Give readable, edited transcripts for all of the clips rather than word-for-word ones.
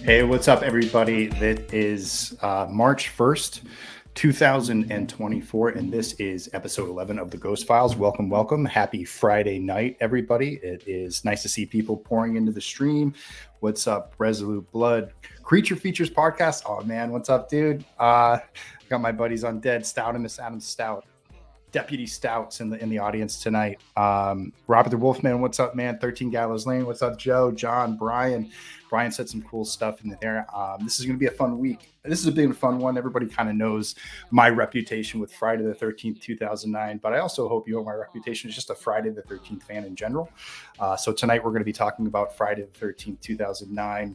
Hey, what's up, everybody? That is March 1st, 2024, and this is episode 11 of the Ghost Files. Welcome, welcome. Happy Friday night, everybody. It is nice to see people pouring into the stream. What's up, Resolute Blood? Creature Features Podcast. Oh, man, what's up, dude? Got my buddies on Dead Stout and Miss Adam Stout. Deputy Stouts in the audience tonight. Robert the Wolfman, what's up, man? 13 Gallows Lane, what's up, Joe, John, Brian. Brian said some cool stuff in there. This is going to be a fun week. This has been a fun one. Everybody kind of knows my reputation with Friday the 13th, 2009, but I also hope you know my reputation is just a Friday the 13th fan in general. So tonight we're going to be talking about Friday the 13th, 2009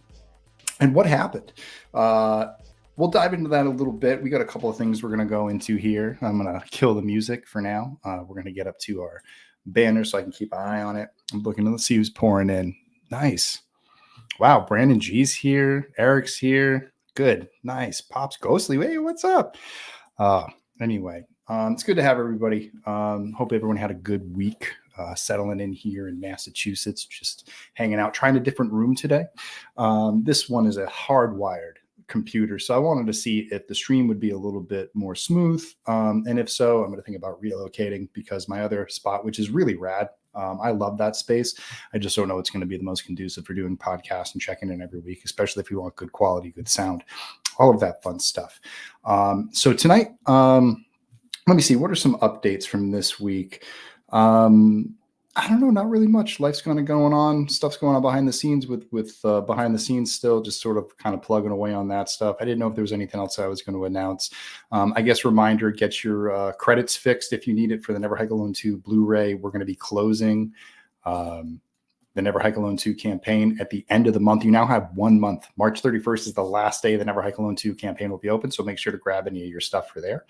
and what happened. We'll dive into that a little bit. We got a couple of things we're going to go into here. I'm going to kill the music for now. We're going to get up to our banner so I can keep an eye on it. I'm looking to see who's pouring in. Nice. Wow, Brandon G's here. Eric's here. Good. Nice. Pops Ghostly. Hey, what's up? Anyway, it's good to have everybody. Hope everyone had a good week. Settling in here in Massachusetts, just hanging out, trying a different room today. This one is a hardwired computer, so I wanted to see if the stream would be a little bit more smooth, and if so, I'm going to think about relocating because my other spot, which is really rad, I love that space. I just don't know it's going to be the most conducive for doing podcasts and checking in every week, especially if you want good quality, good sound, all of that fun stuff. So tonight, let me see, what are some updates from this week? I don't know, not really much. Life's kind of going on. Stuff's going on behind the scenes with behind the scenes still, just sort of kind of plugging away on that stuff. I didn't know if there was anything else I was going to announce. I guess reminder, get your credits fixed if you need it for the Never Hike Alone 2 Blu-ray. We're going to be closing the Never Hike Alone 2 campaign at the end of the month. You now have 1 month. March 31st is the last day the Never Hike Alone 2 campaign will be open, so make sure to grab any of your stuff for there.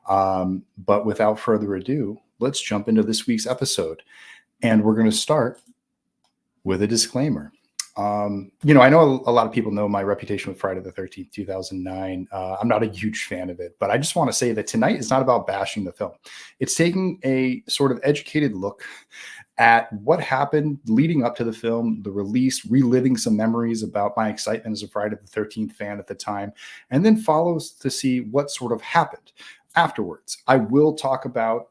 But without further ado, let's jump into this week's episode. And we're going to start with a disclaimer. I know a lot of people know my reputation with Friday the 13th, 2009. I'm not a huge fan of it, but I just want to say that tonight is not about bashing the film. It's taking a sort of educated look at what happened leading up to the film, the release, reliving some memories about my excitement as a Friday the 13th fan at the time, and then follows to see what sort of happened afterwards. I will talk about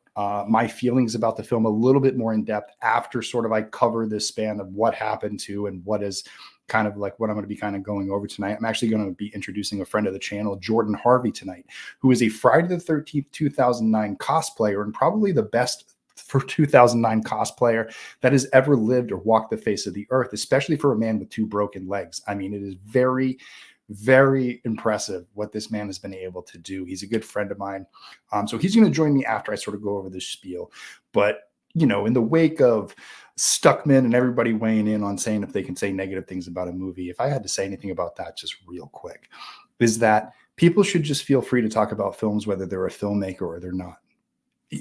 my feelings about the film a little bit more in depth after sort of I cover this span of what happened to and what is kind of like what I'm going to be kind of going over tonight. I'm actually going to be introducing a friend of the channel, Jordan Harvey, tonight, who is a Friday the 13th, 2009 cosplayer and probably the best for 2009 cosplayer that has ever lived or walked the face of the earth, especially for a man with 2 broken legs. I mean, it is very, very impressive what this man has been able to do. He's a good friend of mine. So he's going to join me after I sort of go over this spiel. But, in the wake of Stuckman and everybody weighing in on saying if they can say negative things about a movie, if I had to say anything about that just real quick, is that people should just feel free to talk about films, whether they're a filmmaker or they're not.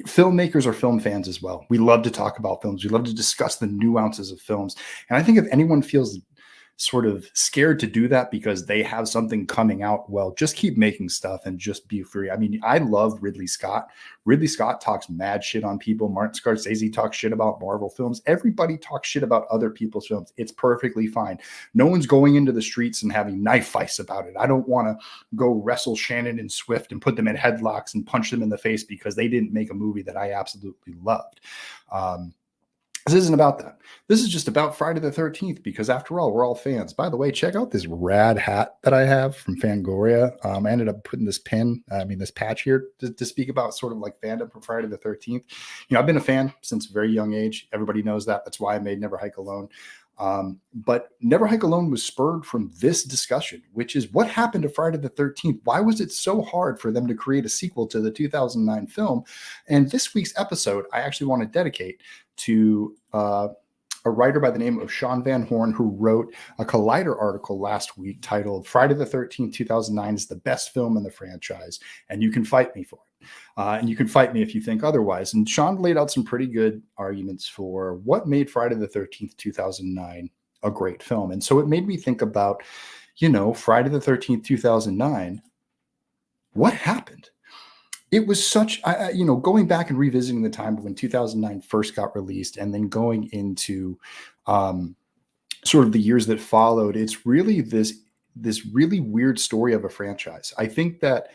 Filmmakers are film fans as well. We love to talk about films. We love to discuss the nuances of films. And I think if anyone feels sort of scared to do that because they have something coming out, well, just keep making stuff and just be free. I mean, I love Ridley Scott. Ridley Scott talks mad shit on people. Martin Scorsese talks shit about Marvel films. Everybody talks shit about other people's films. It's perfectly fine. No one's going into the streets and having knife fights about it. I don't want to go wrestle Shannon and Swift and put them in headlocks and punch them in the face because they didn't make a movie that I absolutely loved. This isn't about that. This is just about Friday the 13th because after all, we're all fans. By the way, check out this rad hat that I have from Fangoria. I ended up putting this this patch here to speak about sort of like fandom for Friday the 13th. I've been a fan since a very young age. Everybody knows that. That's why I made Never Hike Alone. But Never Hike Alone was spurred from this discussion, which is what happened to Friday the 13th. Why was it so hard for them to create a sequel to the 2009 film? And this week's episode, I actually want to dedicate to a writer by the name of Sean Van Horn, who wrote a Collider article last week titled Friday the 13th, 2009 is the best film in the franchise, and you can fight me for it. And you can fight me if you think otherwise. And Sean laid out some pretty good arguments for what made Friday the 13th, 2009 a great film. And so it made me think about, Friday the 13th, 2009, what happened? It was such, going back and revisiting the time when 2009 first got released and then going into sort of the years that followed, it's really this this really weird story of a franchise. I think that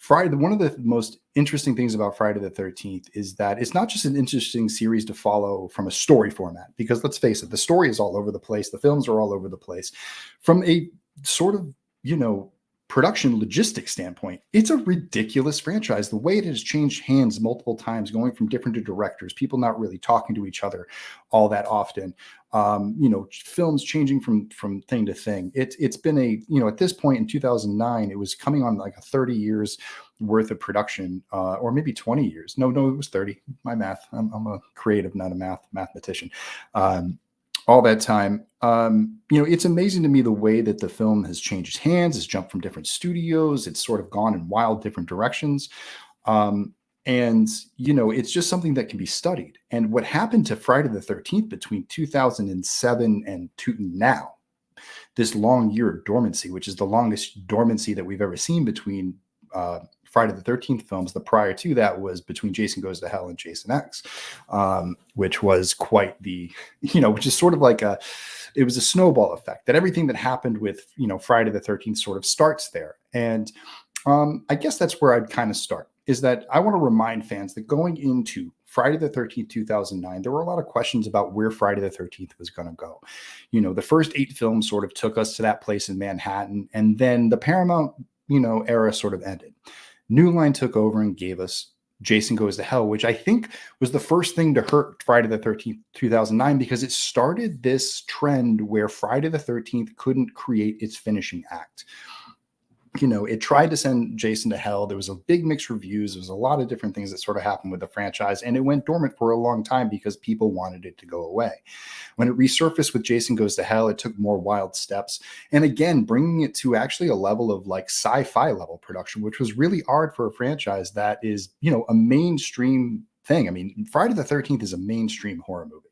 one of the most interesting things about Friday the 13th is that it's not just an interesting series to follow from a story format, because let's face it, the story is all over the place. The films are all over the place. From a sort of, production logistics standpoint, it's a ridiculous franchise. The way it has changed hands multiple times, going from different directors, people not really talking to each other all that often, films changing from thing to thing. It's been at this point in 2009, it was coming on like a 30 years worth of production, or maybe 20 years. No, it was 30. My math. I'm a creative, not a mathematician. All that time. It's amazing to me the way that the film has changed hands, has jumped from different studios. It's sort of gone in wild different directions. It's just something that can be studied. And what happened to Friday the 13th between 2007 and now, this long year of dormancy, which is the longest dormancy that we've ever seen between Friday the 13th films. The prior to that was between Jason Goes to Hell and Jason X, which was quite the, which is sort of like it was a snowball effect, that everything that happened with, Friday the 13th sort of starts there. And I guess that's where I'd kind of start, is that I want to remind fans that going into Friday the 13th, 2009, there were a lot of questions about where Friday the 13th was going to go. The first 8 films sort of took us to that place in Manhattan, and then the Paramount, era sort of ended. New Line took over and gave us Jason Goes to Hell, which I think was the first thing to hurt Friday the 13th, 2009, because it started this trend where Friday the 13th couldn't create its finishing act. It tried to send Jason to hell. There was a big mixed reviews. There was a lot of different things that sort of happened with the franchise, and it went dormant for a long time because people wanted it to go away. When it resurfaced with Jason Goes to Hell, it took more wild steps. And again, bringing it to actually a level of like sci-fi level production, which was really hard for a franchise that is, a mainstream thing. I mean, Friday the 13th is a mainstream horror movie.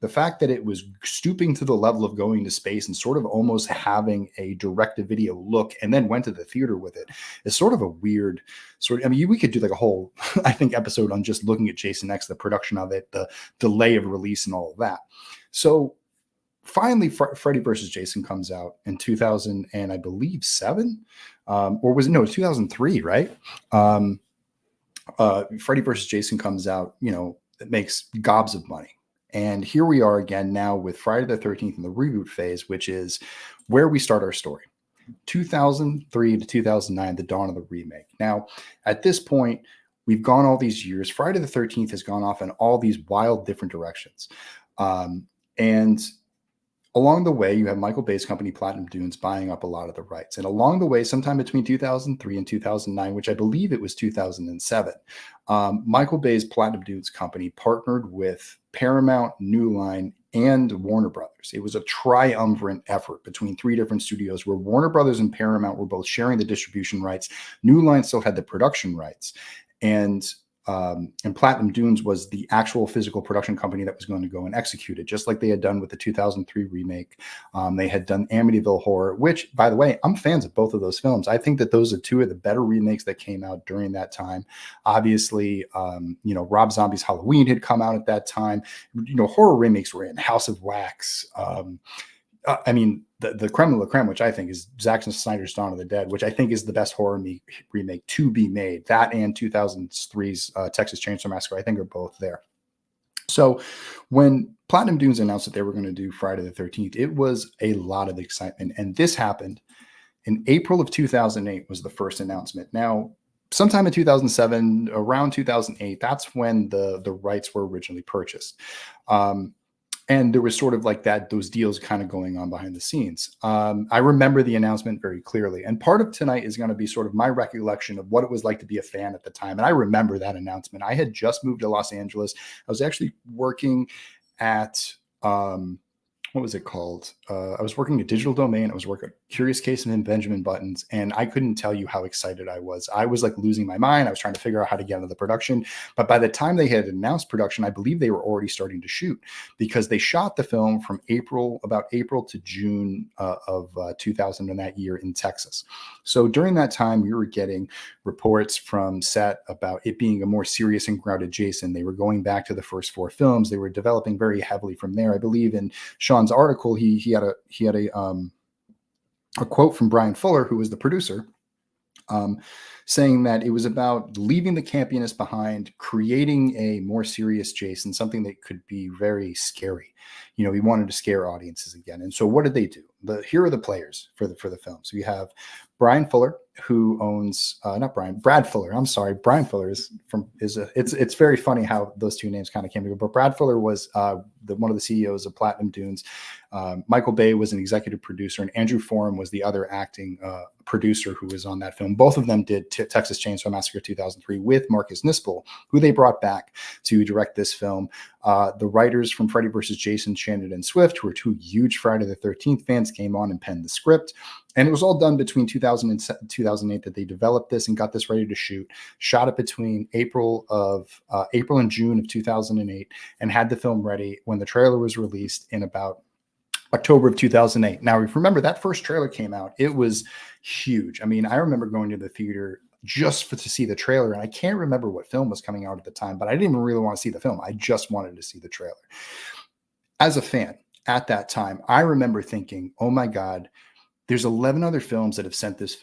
The fact that it was stooping to the level of going to space and sort of almost having a direct-to-video look and then went to the theater with it is sort of a weird we could do like a whole, I think, episode on just looking at Jason X, the production of it, the delay of release and all of that. So finally, Freddy versus Jason comes out in 2000, and I believe 7, or was it? No, 2003, right? Freddy versus Jason comes out, it makes gobs of money. And here we are again now with Friday the 13th in the reboot phase, which is where we start our story. 2003 to 2009, the dawn of the remake. Now, at this point, we've gone all these years. Friday the 13th has gone off in all these wild different directions. And along the way, you have Michael Bay's company, Platinum Dunes, buying up a lot of the rights. And along the way, sometime between 2003 and 2009, which I believe it was 2007, Michael Bay's Platinum Dunes company partnered with Paramount, New Line, and Warner Brothers. It was a triumvirate effort between 3 different studios where Warner Brothers and Paramount were both sharing the distribution rights. New Line still had the production rights. And Platinum Dunes was the actual physical production company that was going to go and execute it, just like they had done with the 2003 remake. They had done Amityville Horror, which, by the way, I'm fans of both of those films. I think that those are 2 of the better remakes that came out during that time. Obviously, Rob Zombie's Halloween had come out at that time. Horror remakes were in House of Wax. The creme de la creme, which I think is Zack Snyder's Dawn of the Dead, which I think is the best horror remake to be made. That and 2003's Texas Chainsaw Massacre, I think, are both there. So when Platinum Dunes announced that they were going to do Friday the 13th, it was a lot of excitement. And this happened in April of 2008 was the first announcement. Now, sometime in 2007, around 2008, that's when the rights were originally purchased. And there was sort of like those deals kind of going on behind the scenes. I remember the announcement very clearly. And part of tonight is going to be sort of my recollection of what it was like to be a fan at the time. And I remember that announcement. I had just moved to Los Angeles. I was actually working at, what was it called? I was working at Digital Domain. I was working at Curious Case and Benjamin Buttons. And I couldn't tell you how excited I was. I was like losing my mind. I was trying to figure out how to get into the production. But by the time they had announced production, I believe they were already starting to shoot, because they shot the film from about April to June of 2000 in that year in Texas. So during that time, we were getting reports from set about it being a more serious and grounded Jason. They were going back to the first 4 films. They were developing very heavily from there. I believe in Sean's article, he had a a quote from Brian Fuller, who was the producer, saying that it was about leaving the campiness behind, creating a more serious Jason, something that could be very scary. You know, he wanted to scare audiences again. And so what did they do? Here are the players for the film. So you have Brian Fuller, who owns Brad Fuller. I'm sorry, Brian Fuller it's very funny how those two names kind of came together. But Brad Fuller was one of the CEOs of Platinum Dunes. Michael Bay was an executive producer, and Andrew Forum was the other acting producer who was on that film. Both of them did Texas Chainsaw Massacre 2003 with Marcus Nispel, who they brought back to direct this film. The writers from Freddy vs. Jason, Shannon and Swift, who are two huge Friday the 13th fans, came on and penned the script. And it was all done between 2000 and 2008 that they developed this and got this ready to shoot. Shot it between April and June of 2008, and had the film ready when the trailer was released in about October of 2008. Now, if you remember, that first trailer came out, it was huge. I mean, I remember going to the theater just to see the trailer, and I can't remember what film was coming out at the time, but I didn't even really want to see the film. I just wanted to see the trailer. As a fan at that time, I remember thinking, oh my God, there's 11 other films that have sent this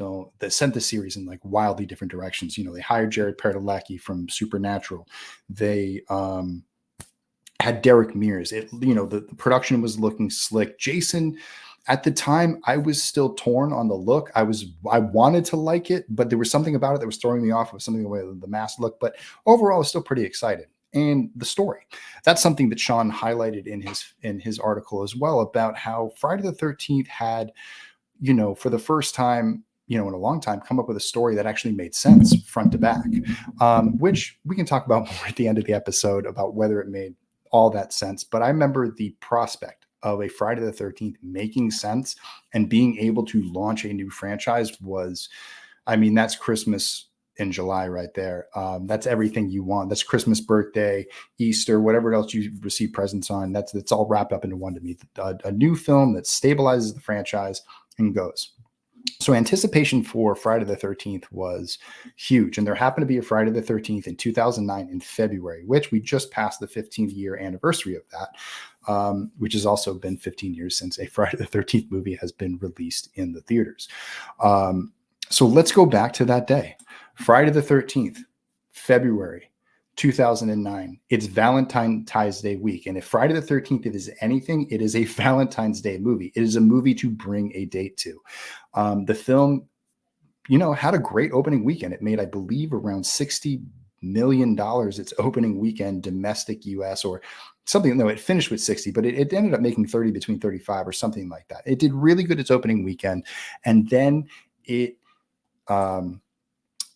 series in like wildly different directions. You know, they hired Jared Padalecki from Supernatural. They had Derek Mears. The production was looking slick. Jason, at the time, I was still torn on the look. I wanted to like it, but there was something about it that was throwing me off. It was something with the mask look, but overall, I was still pretty excited. And the story, that's something that Sean highlighted in his article as well, about how Friday the 13th had, for the first time, in a long time, come up with a story that actually made sense front to back, which we can talk about more at the end of the episode about whether it made all that sense. But I remember the prospect of a Friday the 13th making sense and being able to launch a new franchise that's Christmas in July right there. That's everything you want. That's Christmas, birthday, Easter, whatever else you receive presents on. That's all wrapped up into one to me. A new film that stabilizes the franchise and goes. So anticipation for Friday the 13th was huge. And there happened to be a Friday the 13th in 2009 in February, which we just passed the 15th year anniversary of that, which has also been 15 years since a Friday the 13th movie has been released in the theaters. So let's go back to that day. Friday the 13th, February 2009. It's Valentine's Day week. And if Friday the 13th it is anything, it is a Valentine's Day movie. It is a movie to bring a date to. The film, had a great opening weekend. It made, I believe, around $60 million its opening weekend, domestic US, or something. No, it finished with 60, but it ended up making 30, between 35 or something like that. It did really good its opening weekend. And then it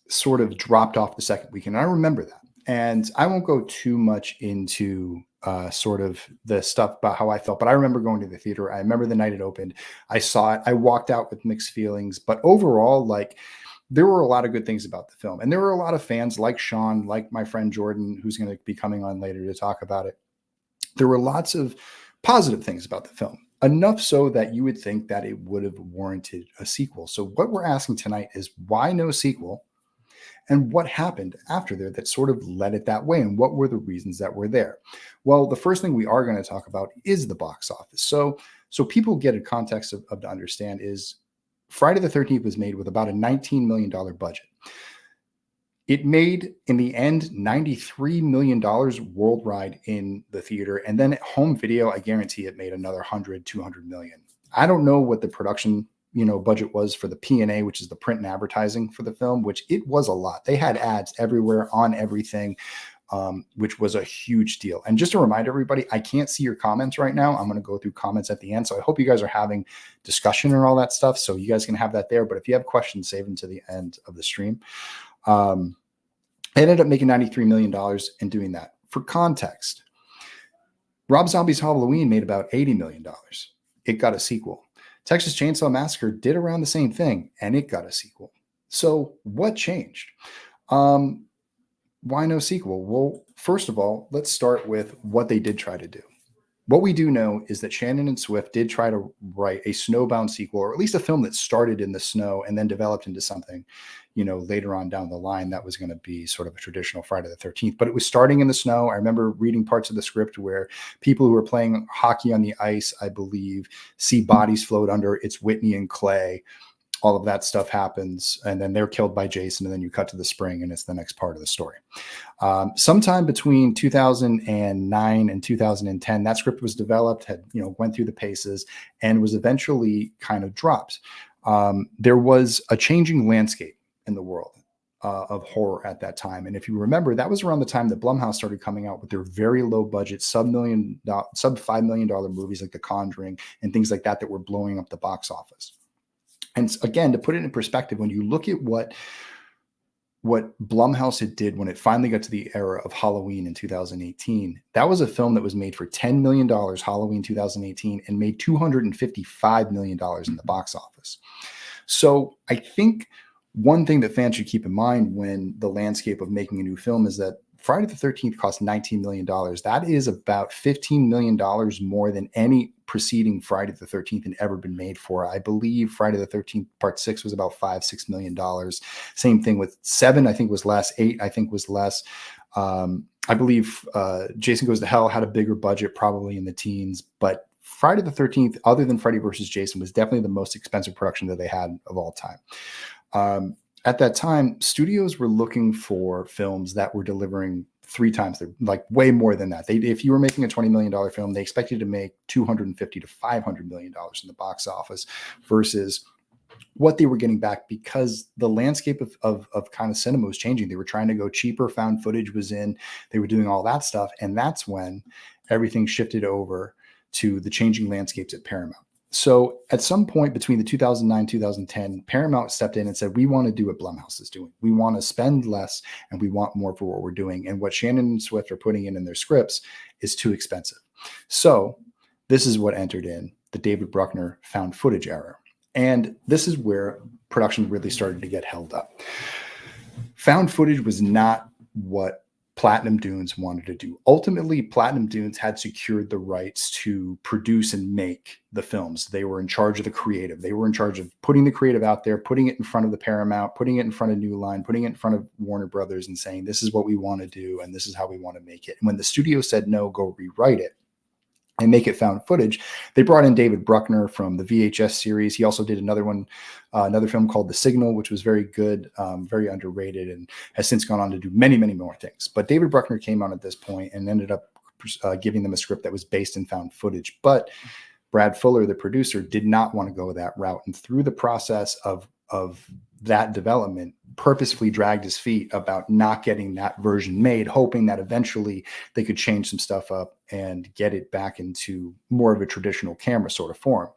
sort of dropped off the second weekend. I remember that. And I won't go too much into sort of the stuff about how I felt, but I remember going to the theater. I remember the night it opened. I saw it. I walked out with mixed feelings, but overall, there were a lot of good things about the film. And there were a lot of fans like Sean, like my friend Jordan, who's going to be coming on later to talk about it. There were lots of positive things about the film, enough so that you would think that it would have warranted a sequel. So what we're asking tonight is, why no sequel? And what happened after there that sort of led it that way? And what were the reasons that were there? Well, the first thing we are going to talk about is the box office. So people get a context of to understand is Friday the 13th was made with about a $19 million budget. It made, in the end, $93 million worldwide in the theater. And then at home video, I guarantee it made another 100, 200 million. I don't know what the production budget was for the P&A, which is the print and advertising for the film, which it was a lot. They had ads everywhere on everything, which was a huge deal. And just to remind everybody, I can't see your comments right now. I'm going to go through comments at the end. So I hope you guys are having discussion and all that stuff. So you guys can have that there. But if you have questions, save them to the end of the stream. It ended up making $93 million in doing that. For context, Rob Zombie's Halloween made about $80 million. It got a sequel. Texas Chainsaw Massacre did around the same thing, and it got a sequel. So what changed? Why no sequel? Well, first of all, let's start with what they did try to do. What we do know is that Shannon and Swift did try to write a snowbound sequel, or at least a film that started in the snow and then developed into something, later on down the line that was going to be sort of a traditional Friday the 13th. But it was starting in the snow. I remember reading parts of the script where people who were playing hockey on the ice, I believe, see bodies float under. It's Whitney and Clay. All of that stuff happens, and then they're killed by Jason, and then you cut to the spring, and it's the next part of the story. Sometime between 2009 and 2010, that script was developed, had went through the paces, and was eventually kind of dropped. There was a changing landscape in the world of horror at that time, and if you remember, that was around the time that Blumhouse started coming out with their very low budget, sub $5 million movies like The Conjuring and things like that were blowing up the box office. And again, to put it in perspective, when you look at what Blumhouse had did when it finally got to the era of Halloween in 2018, that was a film that was made for $10 million, Halloween 2018, and made $255 million in the box office. So I think one thing that fans should keep in mind when the landscape of making a new film is that Friday the 13th cost $19 million. That is about $15 million more than any preceding Friday the 13th had ever been made for. I believe Friday the 13th Part 6 was about $5-6 million. Same thing with 7, I think was less. 8, I think was less. I believe Jason Goes to Hell had a bigger budget, probably in the teens. But Friday the 13th, other than Freddy vs. Jason, was definitely the most expensive production that they had of all time. At that time, studios were looking for films that were delivering 3 times, like way more than that. If you were making a $20 million film, they expected to make $250 to $500 million in the box office versus what they were getting back, because the landscape of kind of cinema was changing. They were trying to go cheaper. Found footage was in. They were doing all that stuff. And that's when everything shifted over to the changing landscapes at Paramount. So at some point between the 2009, 2010, Paramount stepped in and said, we want to do what Blumhouse is doing. We want to spend less and we want more for what we're doing. And what Shannon and Swift are putting in their scripts is too expensive. So this is what entered in the David Bruckner found footage era. And this is where production really started to get held up. Found footage was not what Platinum Dunes wanted to do. Ultimately, Platinum Dunes had secured the rights to produce and make the films. They were in charge of the creative. They were in charge of putting the creative out there, putting it in front of the Paramount, putting it in front of New Line, putting it in front of Warner Brothers and saying, this is what we want to do and this is how we want to make it. And when the studio said, no, go rewrite it and make it found footage, they brought in David Bruckner from the VHS series. He also did another film called The Signal, which was very good, very underrated, and has since gone on to do many, many more things. But David Bruckner came on at this point and ended up giving them a script that was based in found footage. But Brad Fuller, the producer, did not want to go that route. And through the process of that development, purposefully dragged his feet about not getting that version made, hoping that eventually they could change some stuff up and get it back into more of a traditional camera sort of form.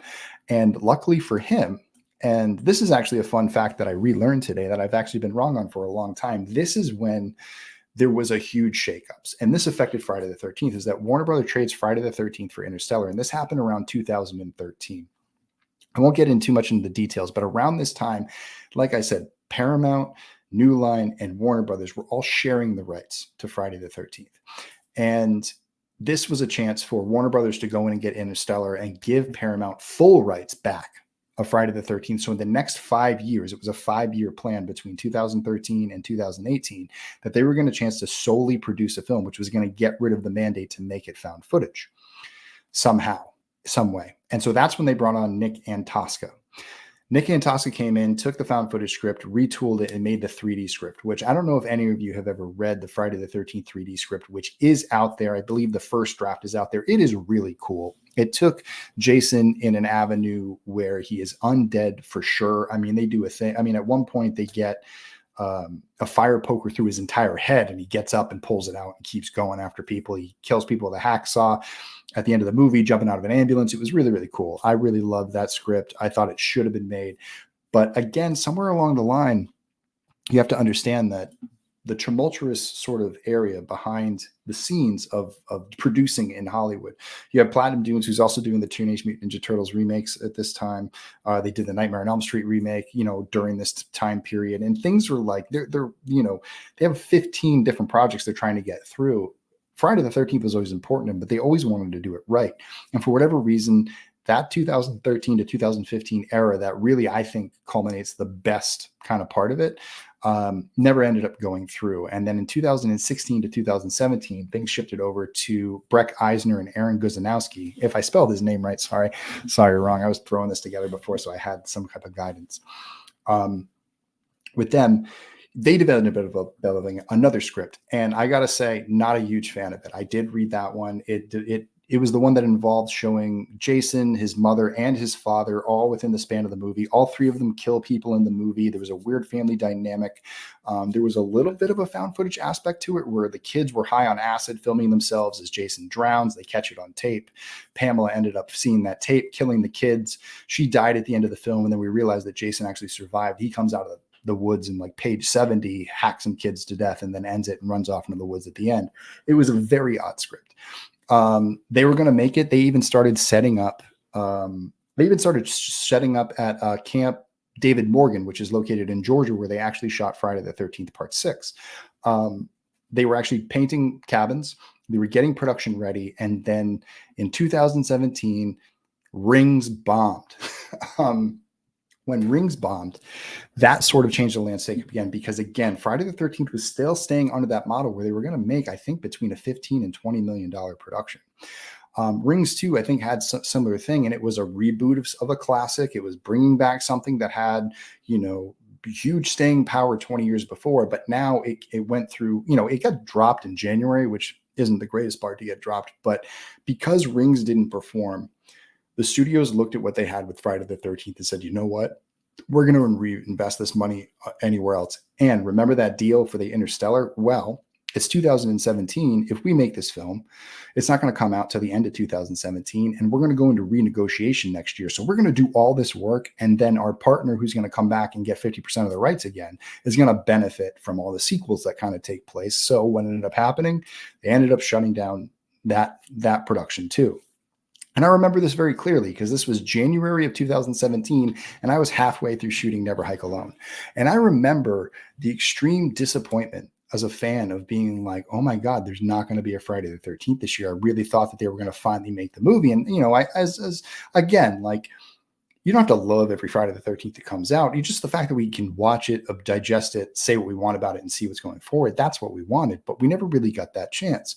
And luckily for him, and this is actually a fun fact that I relearned today that I've actually been wrong on for a long time, this is when there was a huge shakeups. And this affected Friday the 13th, is that Warner Brothers trades Friday the 13th for Interstellar. And this happened around 2013. I won't get in too much into the details, but around this time, like I said, Paramount, New Line, and Warner Brothers were all sharing the rights to Friday the 13th. And this was a chance for Warner Brothers to go in and get Interstellar and give Paramount full rights back of Friday the 13th. So in the next 5 years, it was a 5-year plan between 2013 and 2018 that they were going to chance to solely produce a film, which was going to get rid of the mandate to make it found footage somehow, some way. And so that's when they brought on Nick Antosca. Nick Antosca came in, took the found footage script, retooled it, and made the 3D script, which I don't know if any of you have ever read the Friday the 13th 3D script, which is out there. I believe the first draft is out there. It is really cool. It took Jason in an avenue where he is undead for sure. I mean, they do a thing. I mean, at one point they get a fire poker through his entire head and he gets up and pulls it out and keeps going after people. He kills people with a hacksaw at the end of the movie, jumping out of an ambulance. It was really, really cool. I really loved that script. I thought it should have been made. But again, somewhere along the line, you have to understand that the tumultuous sort of area behind the scenes of producing in Hollywood. You have Platinum Dunes, who's also doing the Teenage Mutant Ninja Turtles remakes at this time. They did the Nightmare on Elm Street remake, during this time period. And things were like, they have 15 different projects they're trying to get through. Friday the 13th was always important to them, but they always wanted to do it right. And for whatever reason, that 2013 to 2015 era that really, I think, culminates the best kind of part of it, never ended up going through. And then in 2016 to 2017, things shifted over to Breck Eisner and Aaron Guzanowski. If I spelled his name right, sorry, wrong. I was throwing this together before, so I had some type of guidance. With them, they developed another script, and I gotta say, not a huge fan of it. I did read that one. It was the one that involved showing Jason, his mother, and his father all within the span of the movie. All three of them kill people in the movie. There was a weird family dynamic. There was a little bit of a found footage aspect to it where the kids were high on acid, filming themselves as Jason drowns. They catch it on tape. Pamela ended up seeing that tape, killing the kids. She died at the end of the film, and then we realized that Jason actually survived. He comes out of the woods in like page 70, hacks some kids to death, and then ends it and runs off into the woods at the end. It was a very odd script. They were going to make it. They even started setting up. At Camp David Morgan, which is located in Georgia, where they actually shot Friday the 13th Part 6. They were actually painting cabins. They were getting production ready, and then in 2017, Rings bombed. When Rings bombed, that sort of changed the landscape again, because again, Friday the 13th was still staying under that model where they were going to make, I think, between a $15 and $20 million production. Rings 2, I think, had some similar thing, and it was a reboot of a classic. It was bringing back something that had, huge staying power 20 years before, but now it went through, it got dropped in January, which isn't the greatest part to get dropped, but because Rings didn't perform, the studios looked at what they had with Friday the 13th and said, you know what? We're going to reinvest this money anywhere else. And remember that deal for the Interstellar? Well, it's 2017. If we make this film, it's not going to come out till the end of 2017. And we're going to go into renegotiation next year. So we're going to do all this work. And then our partner, who's going to come back and get 50% of the rights again, is going to benefit from all the sequels that kind of take place. So what ended up happening, they ended up shutting down that production too. And I remember this very clearly because this was January of 2017, and I was halfway through shooting Never Hike Alone. And I remember the extreme disappointment as a fan of being like, oh my God, there's not going to be a Friday the 13th this year. I really thought that they were going to finally make the movie. And, again, like, you don't have to love every Friday the 13th that comes out. You just, the fact that we can watch it, digest it, say what we want about it, and see what's going forward. That's what we wanted, but we never really got that chance.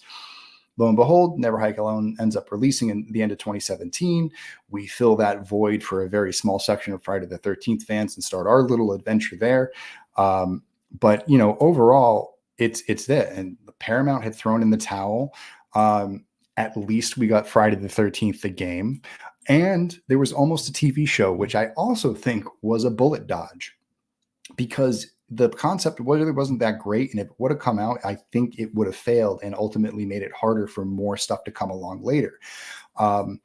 Lo and behold, Never Hike Alone ends up releasing in the end of 2017. We fill that void for a very small section of Friday the 13th fans and start our little adventure there. But overall, it's that. And Paramount had thrown in the towel. At least we got Friday the 13th, the game. And there was almost a TV show, which I also think was a bullet dodge, because the concept wasn't that great. And if it would have come out, I think it would have failed and ultimately made it harder for more stuff to come along later. And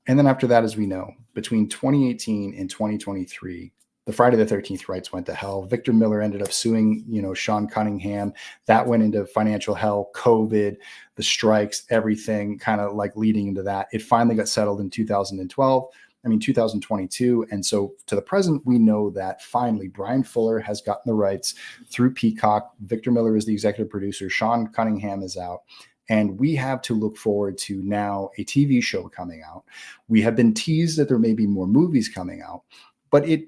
then after that, as we know, between 2018 and 2023, the Friday the 13th rights went to hell. Victor Miller ended up suing, Sean Cunningham. That went into financial hell, COVID, the strikes, everything kind of like leading into that. It finally got settled in 2022. And so to the present, we know that finally Brian Fuller has gotten the rights through Peacock. Victor Miller is the executive producer. Sean Cunningham is out. And we have to look forward to now a TV show coming out. We have been teased that there may be more movies coming out, but it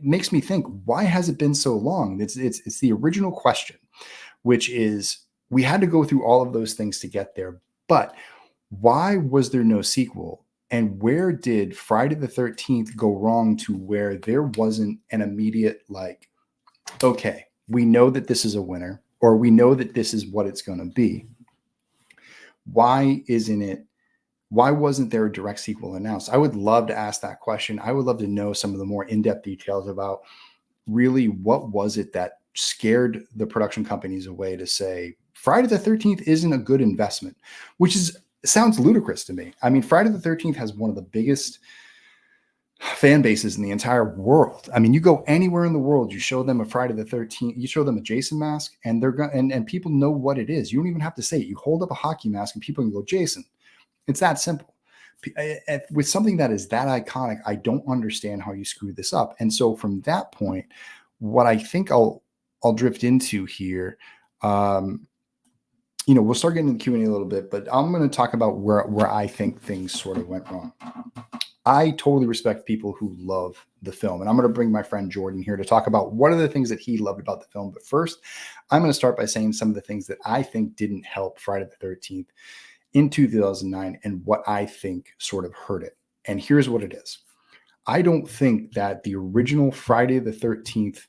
makes me think, why has it been so long? It's the original question, which is, we had to go through all of those things to get there, but why was there no sequel? And where did Friday the 13th go wrong to where there wasn't an immediate, like, okay, we know that this is a winner, or we know that this is what it's going to be. Why wasn't there a direct sequel announced? I would love to ask that question. I would love to know some of the more in-depth details about really what was it that scared the production companies away to say Friday the 13th isn't a good investment, which sounds ludicrous to me. I mean, Friday the 13th has one of the biggest fan bases in the entire world. I mean, you go anywhere in the world, you show them a Friday the 13th, you show them a Jason mask, and they're going and people know what it is. You don't even have to say it. You hold up a hockey mask and people can go, Jason. It's that simple. With something that is that iconic, I don't understand how you screw this up. And so from that point, what I think I'll drift into here, we'll start getting into Q&A a little bit, but I'm going to talk about where I think things sort of went wrong. I totally respect people who love the film, and I'm going to bring my friend Jordan here to talk about what are the things that he loved about the film. But first, I'm going to start by saying some of the things that I think didn't help Friday the 13th in 2009 and what I think sort of hurt it. And here's what it is. I don't think that the original Friday the 13th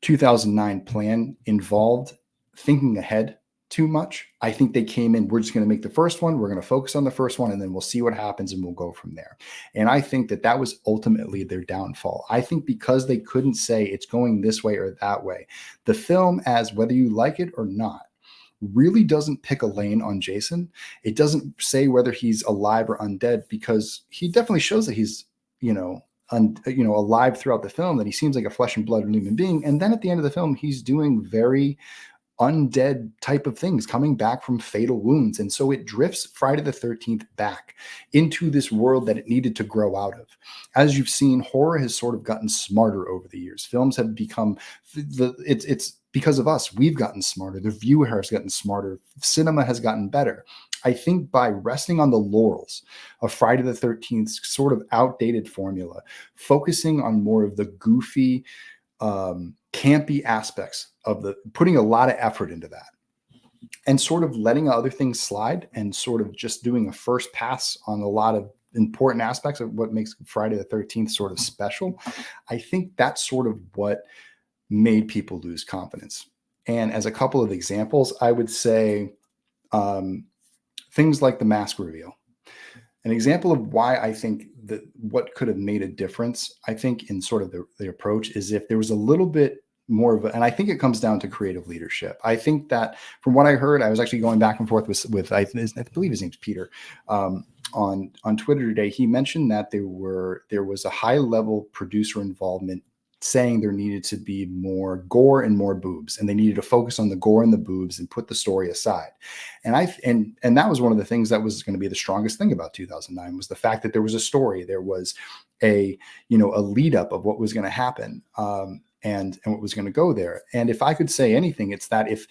2009 plan involved thinking ahead too much. I think they came in, we're just going to make the first one, we're going to focus on the first one, and then we'll see what happens and we'll go from there. And I think that that was ultimately their downfall. I think because they couldn't say it's going this way or that way, the film, as whether you like it or not, really doesn't pick a lane on Jason. It doesn't say whether he's alive or undead, because he definitely shows that he's, alive throughout the film, that he seems like a flesh and blood human being. And then at the end of the film, he's doing very undead type of things, coming back from fatal wounds. And so it drifts Friday the 13th back into this world that it needed to grow out of. As you've seen, horror has sort of gotten smarter over the years. Films have become, it's because of us, we've gotten smarter. The viewer has gotten smarter. Cinema has gotten better. I think by resting on the laurels of Friday the 13th sort of outdated formula, focusing on more of the goofy, campy aspects of putting a lot of effort into that, and sort of letting other things slide, and sort of just doing a first pass on a lot of important aspects of what makes Friday the 13th sort of special. I think that's sort of what made people lose confidence. And as a couple of examples, I would say things like the mask reveal. An example of why I think that what could have made a difference, I think, in sort of the approach, is if there was a little bit more of and I think it comes down to creative leadership. I think that from what I heard, I was actually going back and forth with I believe his name's Peter, on Twitter today. He mentioned that there was a high level producer involvement, saying there needed to be more gore and more boobs, and they needed to focus on the gore and the boobs and put the story aside. And that was one of the things that was going to be the strongest thing about 2009, was the fact that there was a story, there was a lead up of what was going to happen, and what was going to go there. And if I could say anything, it's that if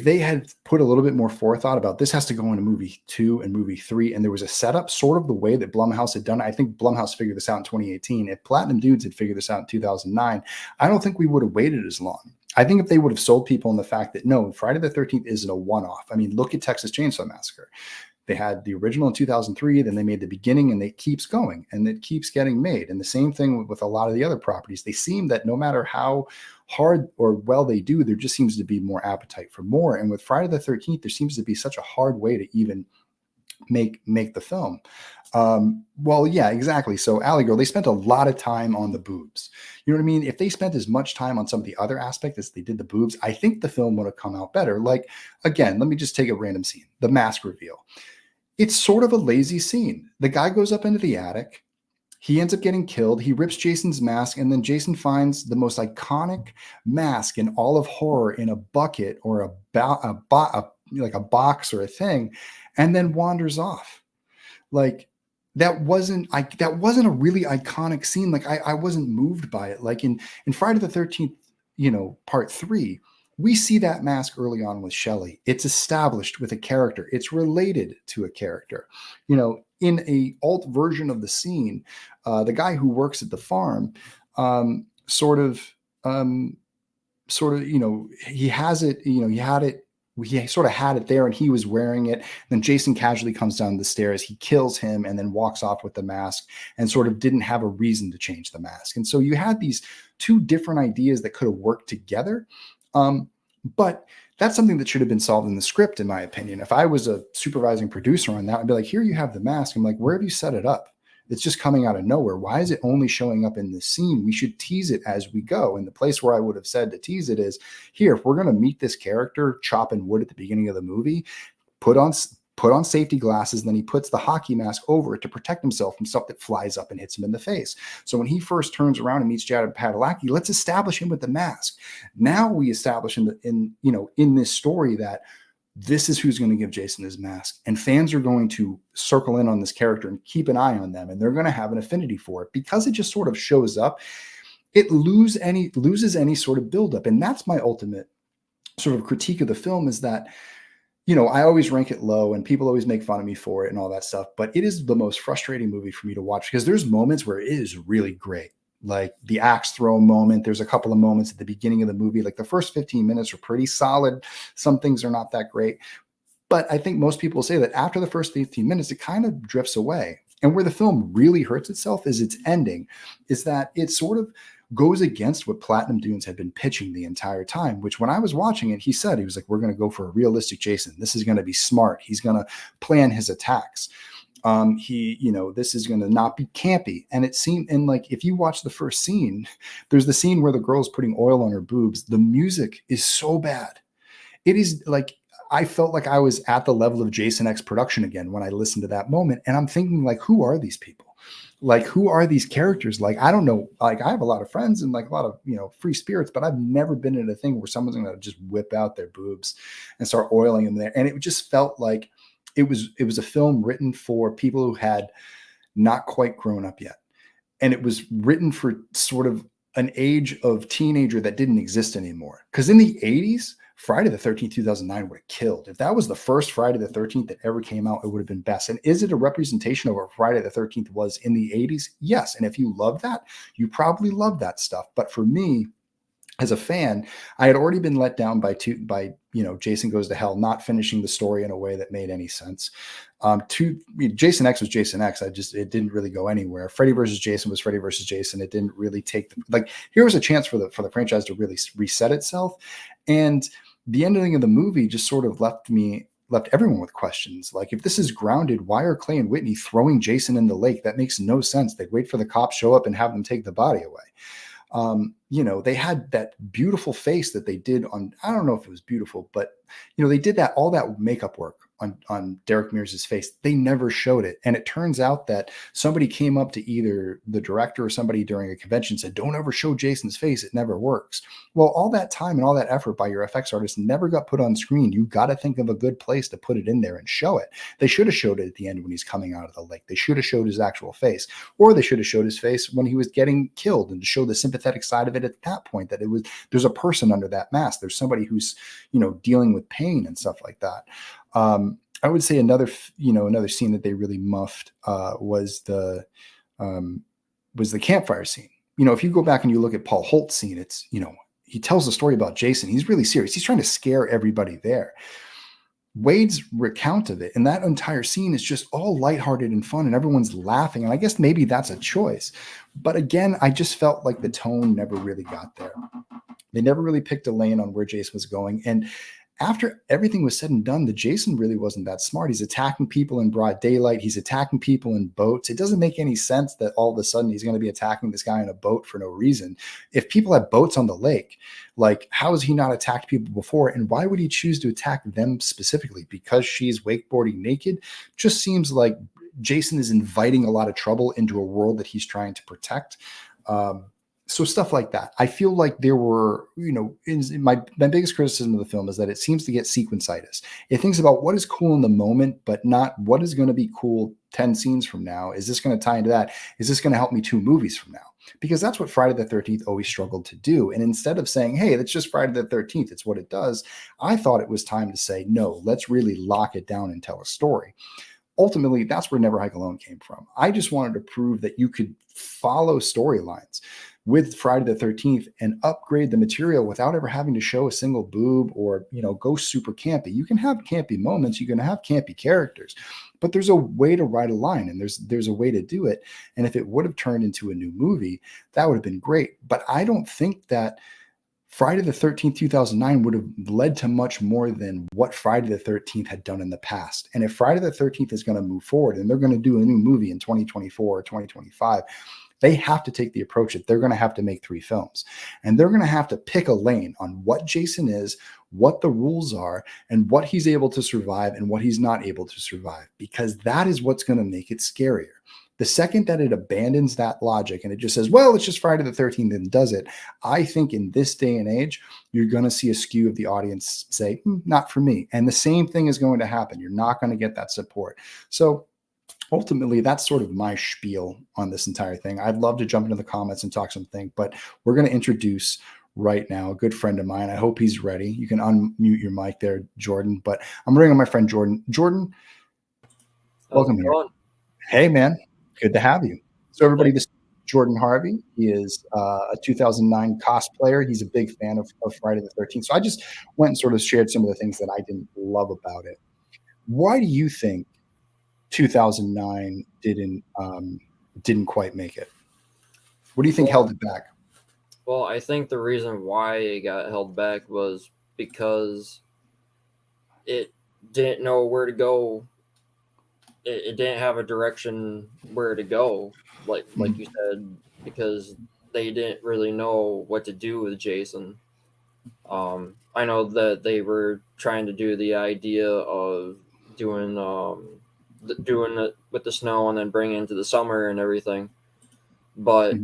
they had put a little bit more forethought about this has to go into movie 2 and movie 3, and there was a setup sort of the way that Blumhouse had done it. I think Blumhouse figured this out in 2018. If Platinum Dudes had figured this out in 2009, I don't think we would have waited as long. I think if they would have sold people on the fact that, no, Friday the 13th isn't a one-off. I mean, look at Texas Chainsaw Massacre. They had the original in 2003, then they made the beginning, and it keeps going, and it keeps getting made. And the same thing with a lot of the other properties. They seem that no matter how hard or well they do, there just seems to be more appetite for more. And with Friday the 13th, there seems to be such a hard way to even make the film. Well, yeah, exactly. So Alley Girl, they spent a lot of time on the boobs. You know what I mean? If they spent as much time on some of the other aspects as they did the boobs, I think the film would have come out better. Like, again, let me just take a random scene, the mask reveal. It's sort of a lazy scene. The guy goes up into the attic. He ends up getting killed. He rips Jason's mask, and then Jason finds the most iconic mask in all of horror in a bucket or like a box or a thing, and then wanders off. Like, that wasn't a really iconic scene. Like, I wasn't moved by it. Like in Friday the 13th, part 3, we see that mask early on with Shelley. It's established with a character. It's related to a character. In a alt version of the scene, the guy who works at the farm, he has it. He sort of had it there, and he was wearing it. Then Jason casually comes down the stairs. He kills him and then walks off with the mask, and sort of didn't have a reason to change the mask. And so you had these two different ideas that could have worked together. But that's something that should have been solved in the script, in my opinion. If I was a supervising producer on that, I'd be like, here you have the mask. I'm like, where have you set it up? It's just coming out of nowhere. Why is it only showing up in this scene? We should tease it as we go. And the place where I would have said to tease it is here. If we're going to meet this character chopping wood at the beginning of the movie, put on safety glasses, and then he puts the hockey mask over it to protect himself from stuff that flies up and hits him in the face. So when he first turns around and meets Jared Padalecki, let's establish him with the mask. Now we establish in this story that this is who's going to give Jason his mask, and fans are going to circle in on this character and keep an eye on them, and they're going to have an affinity for it. Because it just sort of shows up, it loses any sort of buildup. And that's my ultimate sort of critique of the film is that, I always rank it low and people always make fun of me for it and all that stuff, but it is the most frustrating movie for me to watch because there's moments where it is really great. Like the axe throw moment, there's a couple of moments at the beginning of the movie, like the first 15 minutes are pretty solid. Some things are not that great. But I think most people say that after the first 15 minutes, it kind of drifts away. And where the film really hurts itself is its ending, is that it sort of goes against what Platinum Dunes had been pitching the entire time, which when I was watching it, he was like, we're going to go for a realistic Jason. This is going to be smart. He's going to plan his attacks. This is going to not be campy. And it seemed, and like, if you watch the first scene, there's the scene where the girl's putting oil on her boobs. The music is so bad. It is like, I felt like I was at the level of Jason X production again when I listened to that moment. And I'm thinking, like, who are these people? Like, who are these characters? Like, I don't know. Like, I have a lot of friends and like a lot of, free spirits, but I've never been in a thing where someone's going to just whip out their boobs and start oiling them there. And it just felt like it was a film written for people who had not quite grown up yet. And it was written for sort of an age of teenager that didn't exist anymore. Because in the 80s, Friday the 13th, 2009 would have killed. If that was the first Friday the 13th that ever came out, it would have been best. And is it a representation of what Friday the 13th was in the 80s? Yes. And if you love that, you probably love that stuff. But for me, as a fan, I had already been let down by Jason Goes to Hell, not finishing the story in a way that made any sense. Jason X was Jason X. It didn't really go anywhere. Freddy versus Jason was Freddy versus Jason. It didn't really take here was a chance for the franchise to really reset itself. And the ending of the movie just sort of left everyone with questions. Like, if this is grounded, why are Clay and Whitney throwing Jason in the lake? That makes no sense. They'd wait for the cops show up and have them take the body away. They had that beautiful face that they did on, I don't know if it was beautiful, but they did all that makeup work on Derek Mears' face. They never showed it. And it turns out that somebody came up to either the director or somebody during a convention said, don't ever show Jason's face. It never works. Well, all that time and all that effort by your effects artist never got put on screen. You got to think of a good place to put it in there and show it. They should have showed it at the end when he's coming out of the lake. They should have showed his actual face, or they should have showed his face when he was getting killed, and to show the sympathetic side of it at that point, that there's a person under that mask. There's somebody who's, dealing with pain and stuff like that. I would say another scene that they really muffed was the campfire scene. If you go back and you look at Paul Holt's scene, it's, he tells the story about Jason. He's really serious. He's trying to scare everybody there. Wade's recount of it and that entire scene is just all lighthearted and fun and everyone's laughing. And I guess maybe that's a choice. But again, I just felt like the tone never really got there. They never really picked a lane on where Jason was going. And after everything was said and done, the Jason really wasn't that smart. He's attacking people in broad daylight. He's attacking people in boats. It doesn't make any sense that all of a sudden he's going to be attacking this guy in a boat for no reason. If people have boats on the lake, like, how has he not attacked people before? And why would he choose to attack them specifically? Because she's wakeboarding naked? Just seems like Jason is inviting a lot of trouble into a world that he's trying to protect. So stuff like that. I feel like there were, my biggest criticism of the film is that it seems to get sequencitis. It thinks about what is cool in the moment, but not what is going to be cool 10 scenes from now. Is this going to tie into that? Is this going to help me 2 movies from now? Because that's what Friday the 13th always struggled to do. And instead of saying, hey, that's just Friday the 13th, it's what it does, I thought it was time to say, no, let's really lock it down and tell a story. Ultimately, that's where Never Hike Alone came from. I just wanted to prove that you could follow storylines with Friday the 13th and upgrade the material without ever having to show a single boob or, go super campy. You can have campy moments, you can have campy characters, but there's a way to write a line and there's a way to do it. And if it would have turned into a new movie, that would have been great. But I don't think that Friday the 13th, 2009 would have led to much more than what Friday the 13th had done in the past. And if Friday the 13th is going to move forward and they're going to do a new movie in 2024 or 2025, they have to take the approach that they're going to have to make 3 films. And they're going to have to pick a lane on what Jason is, what the rules are, and what he's able to survive and what he's not able to survive, because that is what's going to make it scarier. The second that it abandons that logic and it just says, well, it's just Friday the 13th and does it, I think in this day and age, you're going to see a skew of the audience say, not for me. And the same thing is going to happen. You're not going to get that support. So ultimately, that's sort of my spiel on this entire thing. I'd love to jump into the comments and talk something, but we're going to introduce right now, a good friend of mine. I hope he's ready. You can unmute your mic there, Jordan, but I'm bringing my friend Jordan. Jordan, welcome here. Hey, man. Good to have you. So everybody, this is Jordan Harvey. He is a 2009 cosplayer. He's a big fan of Friday the 13th. So I just went and sort of shared some of the things that I didn't love about it. Why do you think 2009 didn't quite make it? What do you think held it back? Well, I think the reason why it got held back was because it didn't know where to go. It didn't have a direction where to go, like you said, because they didn't really know what to do with Jason. I know that they were trying to do the idea of doing it with the snow and then bring it into the summer and everything, but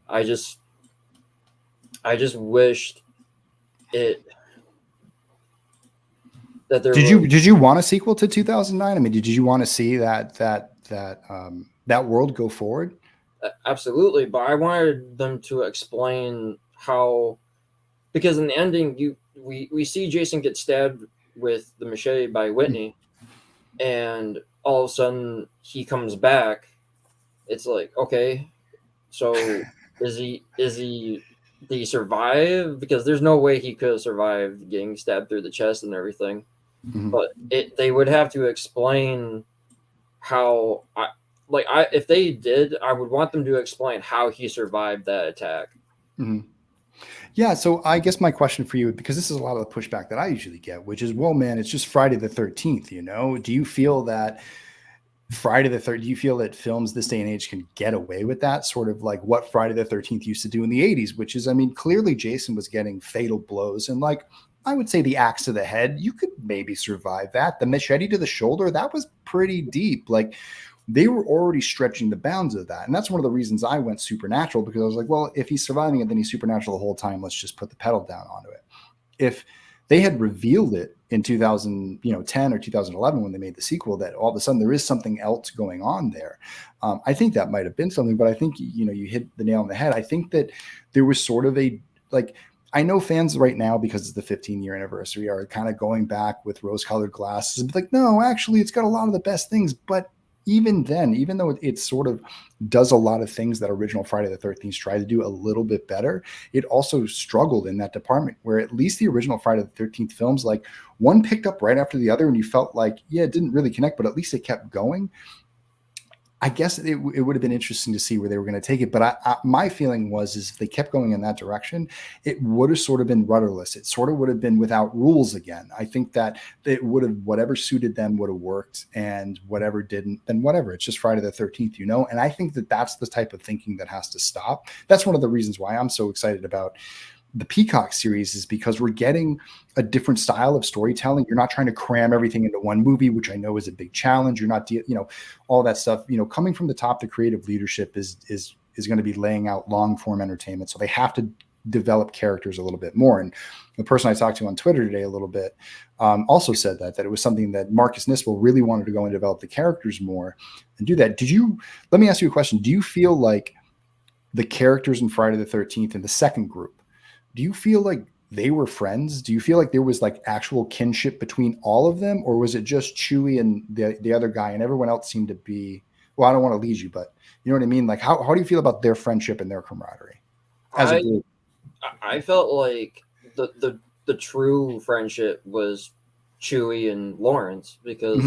I just wished it that there did you want a sequel to 2009? I mean, did you want to see that world go forward? Absolutely, but I wanted them to explain how, because in the ending we see Jason get stabbed with the machete by Whitney, and all of a sudden he comes back. It's like, okay, so did he survive? Because there's no way he could have survived getting stabbed through the chest and everything. But they would have to explain how if they did, I would want them to explain how he survived that attack. Yeah, so I guess my question for you, because this is a lot of the pushback that I usually get, which is, well, man, it's just Friday the 13th, you know? Do you feel that Friday the 13th, do you feel that films this day and age can get away with that, sort of like what Friday the 13th used to do in the 80s, which is, I mean, clearly Jason was getting fatal blows, and like, I would say the axe to the head, you could maybe survive that. The machete to the shoulder, that was pretty deep. Like, they were already stretching the bounds of that. And that's one of the reasons I went supernatural, because I was like, well, if he's surviving it, then he's supernatural the whole time. Let's just put the pedal down onto it. If they had revealed it in 2010 or 2011 when they made the sequel, that all of a sudden there is something else going on there, I think that might have been something. But I think, you hit the nail on the head. I think that there was sort of I know fans right now, because it's the 15-year anniversary, are kind of going back with rose-colored glasses and be like, no, actually, it's got a lot of the best things. But even then, even though it sort of does a lot of things that original Friday the 13th tried to do a little bit better, it also struggled in that department, where at least the original Friday the 13th films, like, one picked up right after the other, and you felt like, yeah, it didn't really connect, but at least it kept going. I guess it would have been interesting to see where they were going to take it. But my feeling is if they kept going in that direction, it would have sort of been rudderless. It sort of would have been without rules again. I think that it would have, whatever suited them would have worked, and whatever didn't, then whatever. It's just Friday the 13th, And I think that that's the type of thinking that has to stop. That's one of the reasons why I'm so excited about the Peacock series, is because we're getting a different style of storytelling. You're not trying to cram everything into one movie, which I know is a big challenge. You're not, all that stuff, coming from the top, the creative leadership is going to be laying out long form entertainment. So they have to develop characters a little bit more. And the person I talked to on Twitter today a little bit also said that it was something that Marcus Nispel really wanted to go and develop the characters more and do that. Let me ask you a question. Do you feel like the characters in Friday the 13th in the second group, do you feel like they were friends? Do you feel like there was like actual kinship between all of them, or was it just Chewie and the other guy, and everyone else seemed to be, well, I don't want to lead you, but you know what I mean? Like, how do you feel about their friendship and their camaraderie as a group? I felt like the true friendship was Chewie and Lawrence, because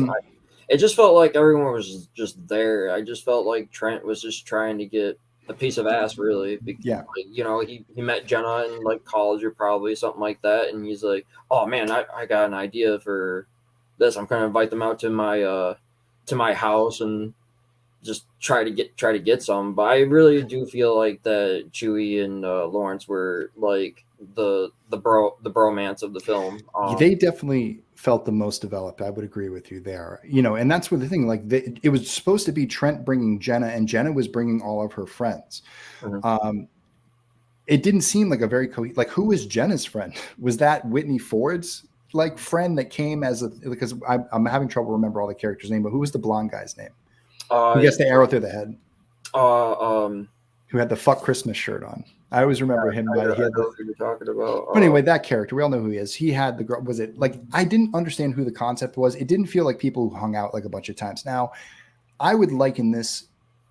it just felt like everyone was just there. I just felt like Trent was just trying to get a piece of ass, really. Yeah. Like, he met Jenna in like college or probably something like that, and he's like, oh man, I got an idea for this. I'm gonna invite them out to my house and just try to get some. But I really do feel like that Chewie and Lawrence were like the bromance of the film. They definitely felt the most developed. I would agree with you there. And that's where the thing, like, it was supposed to be Trent bringing Jenna, and Jenna was bringing all of her friends. It didn't seem like a very like, who was Jenna's friend? Was that Whitney Ford's like friend that came because I'm having trouble remember all the characters' name, but who was the blonde guy's name? Who gets the arrow through the head? who had the "Fuck Christmas" shirt on. I always remember him. I know He had who you're talking about. but anyway, that character, we all know who he is. He had the girl. Was it like I didn't understand who the concept was? It didn't feel like people who hung out like a bunch of times. Now, I would liken this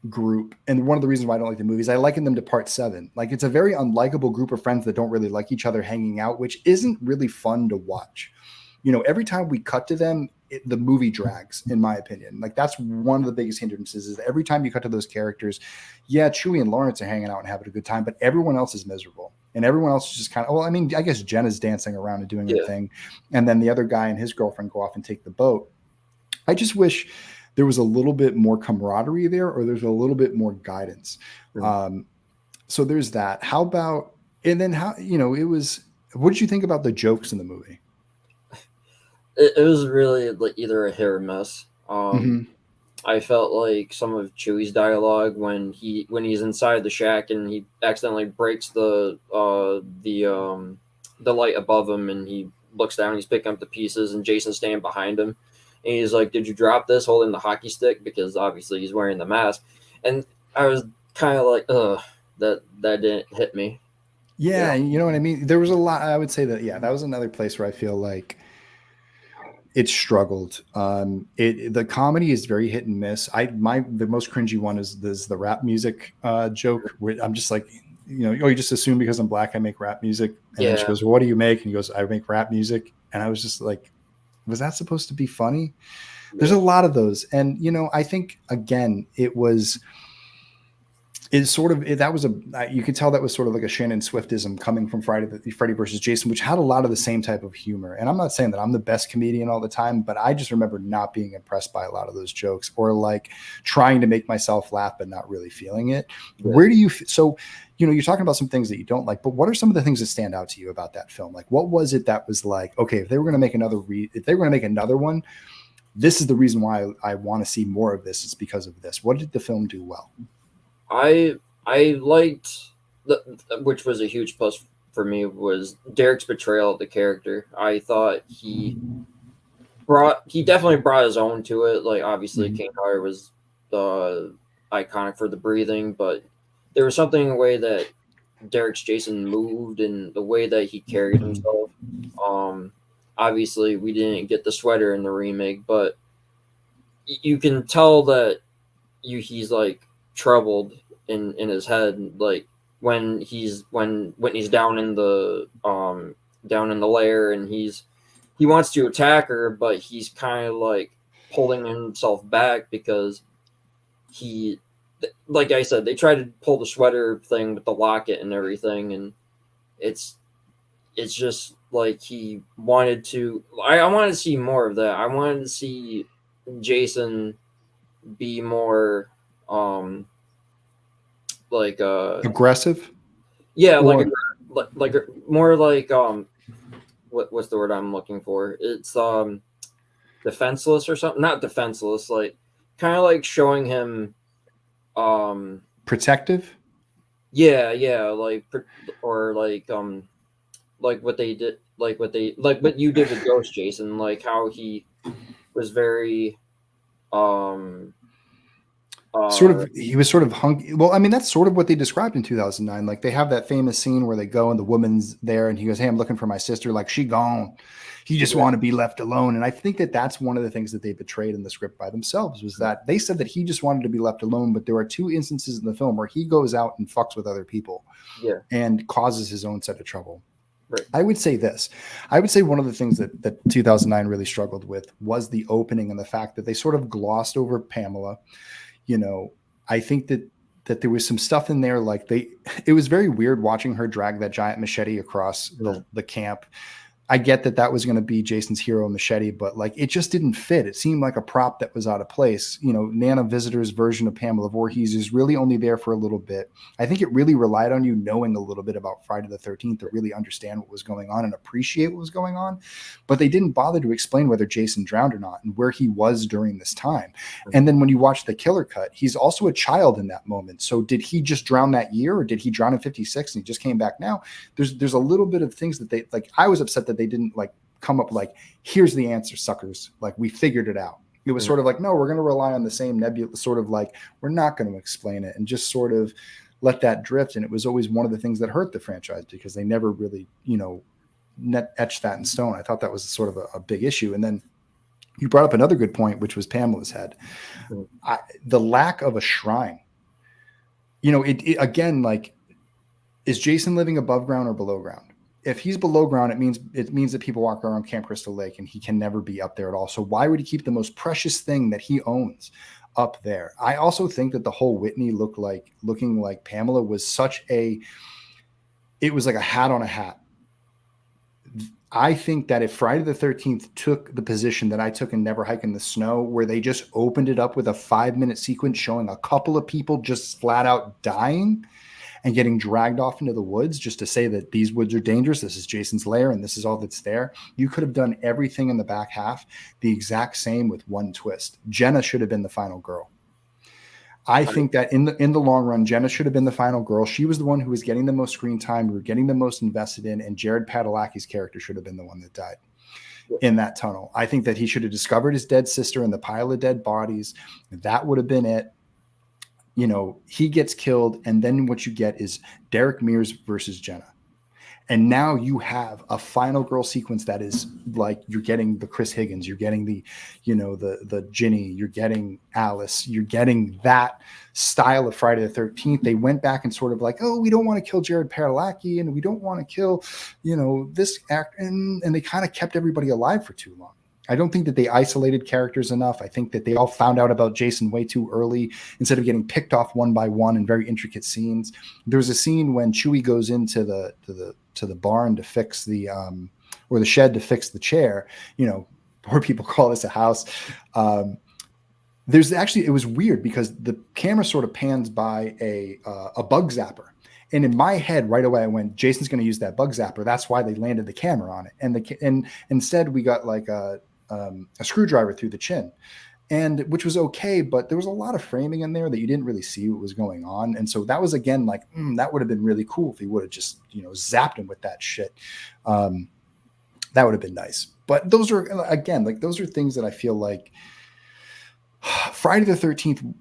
group, and one of the reasons why I don't like the movies, I liken them to Part 7. Like it's a very unlikable group of friends that don't really like each other hanging out, which isn't really fun to watch. You know, every time we cut to them, the movie drags, in my opinion. Like that's one of the biggest hindrances is that every time you cut to those characters, yeah, Chewie and Lawrence are hanging out and having a good time, but everyone else is miserable. And everyone else is just kind of, well, I mean, I guess Jen is dancing around and doing her thing. And then the other guy and his girlfriend go off and take the boat. I just wish there was a little bit more camaraderie there, or there's a little bit more guidance. So there's that. How about, and then how, you know, what did you think about the jokes in the movie? It was really like either a hit or miss. I felt like some of Chewie's dialogue when he's inside the shack and he accidentally breaks the light above him and he looks down, he's picking up the pieces and Jason's standing behind him and he's like, "Did you drop this?" holding the hockey stick because obviously he's wearing the mask. And I was kind of like, that didn't hit me. Yeah, you know what I mean? There was a lot. I would say that, yeah, that was another place where I feel like it struggled. The comedy is very hit and miss. The most cringy one is the rap music joke where I'm just like, you know, you just assume because I'm black I make rap music. And then she goes, "Well, what do you make?" And he goes, "I make rap music." And I was just like, was that supposed to be funny? There's a lot of those. And, you know, I think again, you could tell that was sort of like a Shannon Swiftism coming from Freddy versus Jason, which had a lot of the same type of humor. And I'm not saying that I'm the best comedian all the time, but I just remember not being impressed by a lot of those jokes or like trying to make myself laugh, but not really feeling it. Yeah. Where do you, so, you know, you're talking about some things that you don't like, but what are some of the things that stand out to you about that film? Like, what was it that was like, okay, if they were going to make another one, this is the reason why I want to see more of this. It's because of this. What did the film do well? I liked, which was a huge plus for me, was Derek's portrayal of the character. I thought he definitely brought his own to it. Like obviously King Hire was iconic for the breathing, but there was something in the way that Derek's Jason moved and the way that he carried himself. Obviously we didn't get the sweater in the remake, but you can tell that he's like troubled in his head, like when Whitney's down in the lair and he wants to attack her, but he's kind of like pulling himself back because he, like I said, they tried to pull the sweater thing with the locket and everything, and it's just like he wanted to. I wanted to see more of that. I wanted to see Jason be more like aggressive. Yeah, or, like more like what's the word I'm looking for? It's defenseless or something. Not defenseless, like kind of like showing him protective. Yeah, like or like what they did, like what you did with Ghost Jason, like how he was very he was sort of hung. Well, I mean, that's sort of what they described in 2009. Like they have that famous scene where they go and the woman's there and he goes, "Hey, I'm looking for my sister." Like she gone. He just want to be left alone. And I think that that's one of the things that they betrayed in the script by themselves was that they said that he just wanted to be left alone. But there are two instances in the film where he goes out and fucks with other people and causes his own set of trouble. Right. I would say this. I would say one of the things that 2009 really struggled with was the opening and the fact that they sort of glossed over Pamela. You know, I think that there was some stuff in there, like it was very weird watching her drag that giant machete across the camp. I get that was going to be Jason's hero machete, but like it just didn't fit. It seemed like a prop that was out of place. You know, Nana Visitor's version of Pamela Voorhees is really only there for a little bit. I think it really relied on you knowing a little bit about Friday the 13th to really understand what was going on and appreciate what was going on. But they didn't bother to explain whether Jason drowned or not and where he was during this time. And then when you watch the killer cut, he's also a child in that moment. So did he just drown that year or did he drown in 56 and he just came back now? There's a little bit of things that they like. I was upset that they didn't like come up like, here's the answer, suckers. Like we figured it out. It was sort of like, no, we're going to rely on the same nebula, sort of like, we're not going to explain it and just sort of let that drift. And it was always one of the things that hurt the franchise because they never really, etched that in stone. I thought that was sort of a big issue. And then you brought up another good point, which was Pamela's head. The lack of a shrine. It again, like, is Jason living above ground or below ground? If he's below ground, it means that people walk around Camp Crystal Lake and he can never be up there at all. So why would he keep the most precious thing that he owns up there? I also think that the whole Whitney looking like Pamela was it was like a hat on a hat. I think that if Friday the 13th took the position that I took in Never Hike in the Snow, where they just opened it up with a 5-minute sequence showing a couple of people just flat out dying and getting dragged off into the woods just to say that these woods are dangerous, this is Jason's lair, and this is all that's there, you could have done everything in the back half the exact same with one twist. Jenna should have been the final girl. I think that in the long run, Jenna should have been the final girl. She was the one who was getting the most screen time, we were getting the most invested in, and Jared Padalecki's character should have been the one that died in that tunnel. I think that he should have discovered his dead sister in the pile of dead bodies. That would have been it. He gets killed, and then what you get is Derek Mears versus Jenna. And now you have a final girl sequence that is like, you're getting the Chris Higgins, you're getting the Ginny, you're getting Alice, you're getting that style of Friday the 13th. They went back and sort of like, oh, we don't want to kill Jared Padalecki and we don't want to kill, this act. And they kind of kept everybody alive for too long. I don't think that they isolated characters enough. I think that they all found out about Jason way too early instead of getting picked off one by one in very intricate scenes. There's a scene when Chewie goes into the barn to fix or the shed to fix the chair. Poor people call this a house. It was weird because the camera sort of pans by a bug zapper. And in my head, right away, I went, Jason's going to use that bug zapper. That's why they landed the camera on it. And instead we got like a screwdriver through the chin, and which was okay, but there was a lot of framing in there that you didn't really see what was going on. And so that was, again, like, that would have been really cool if he would have just, zapped him with that shit. That would have been nice. But those are, again, like, those are things that I feel like Friday the 13th,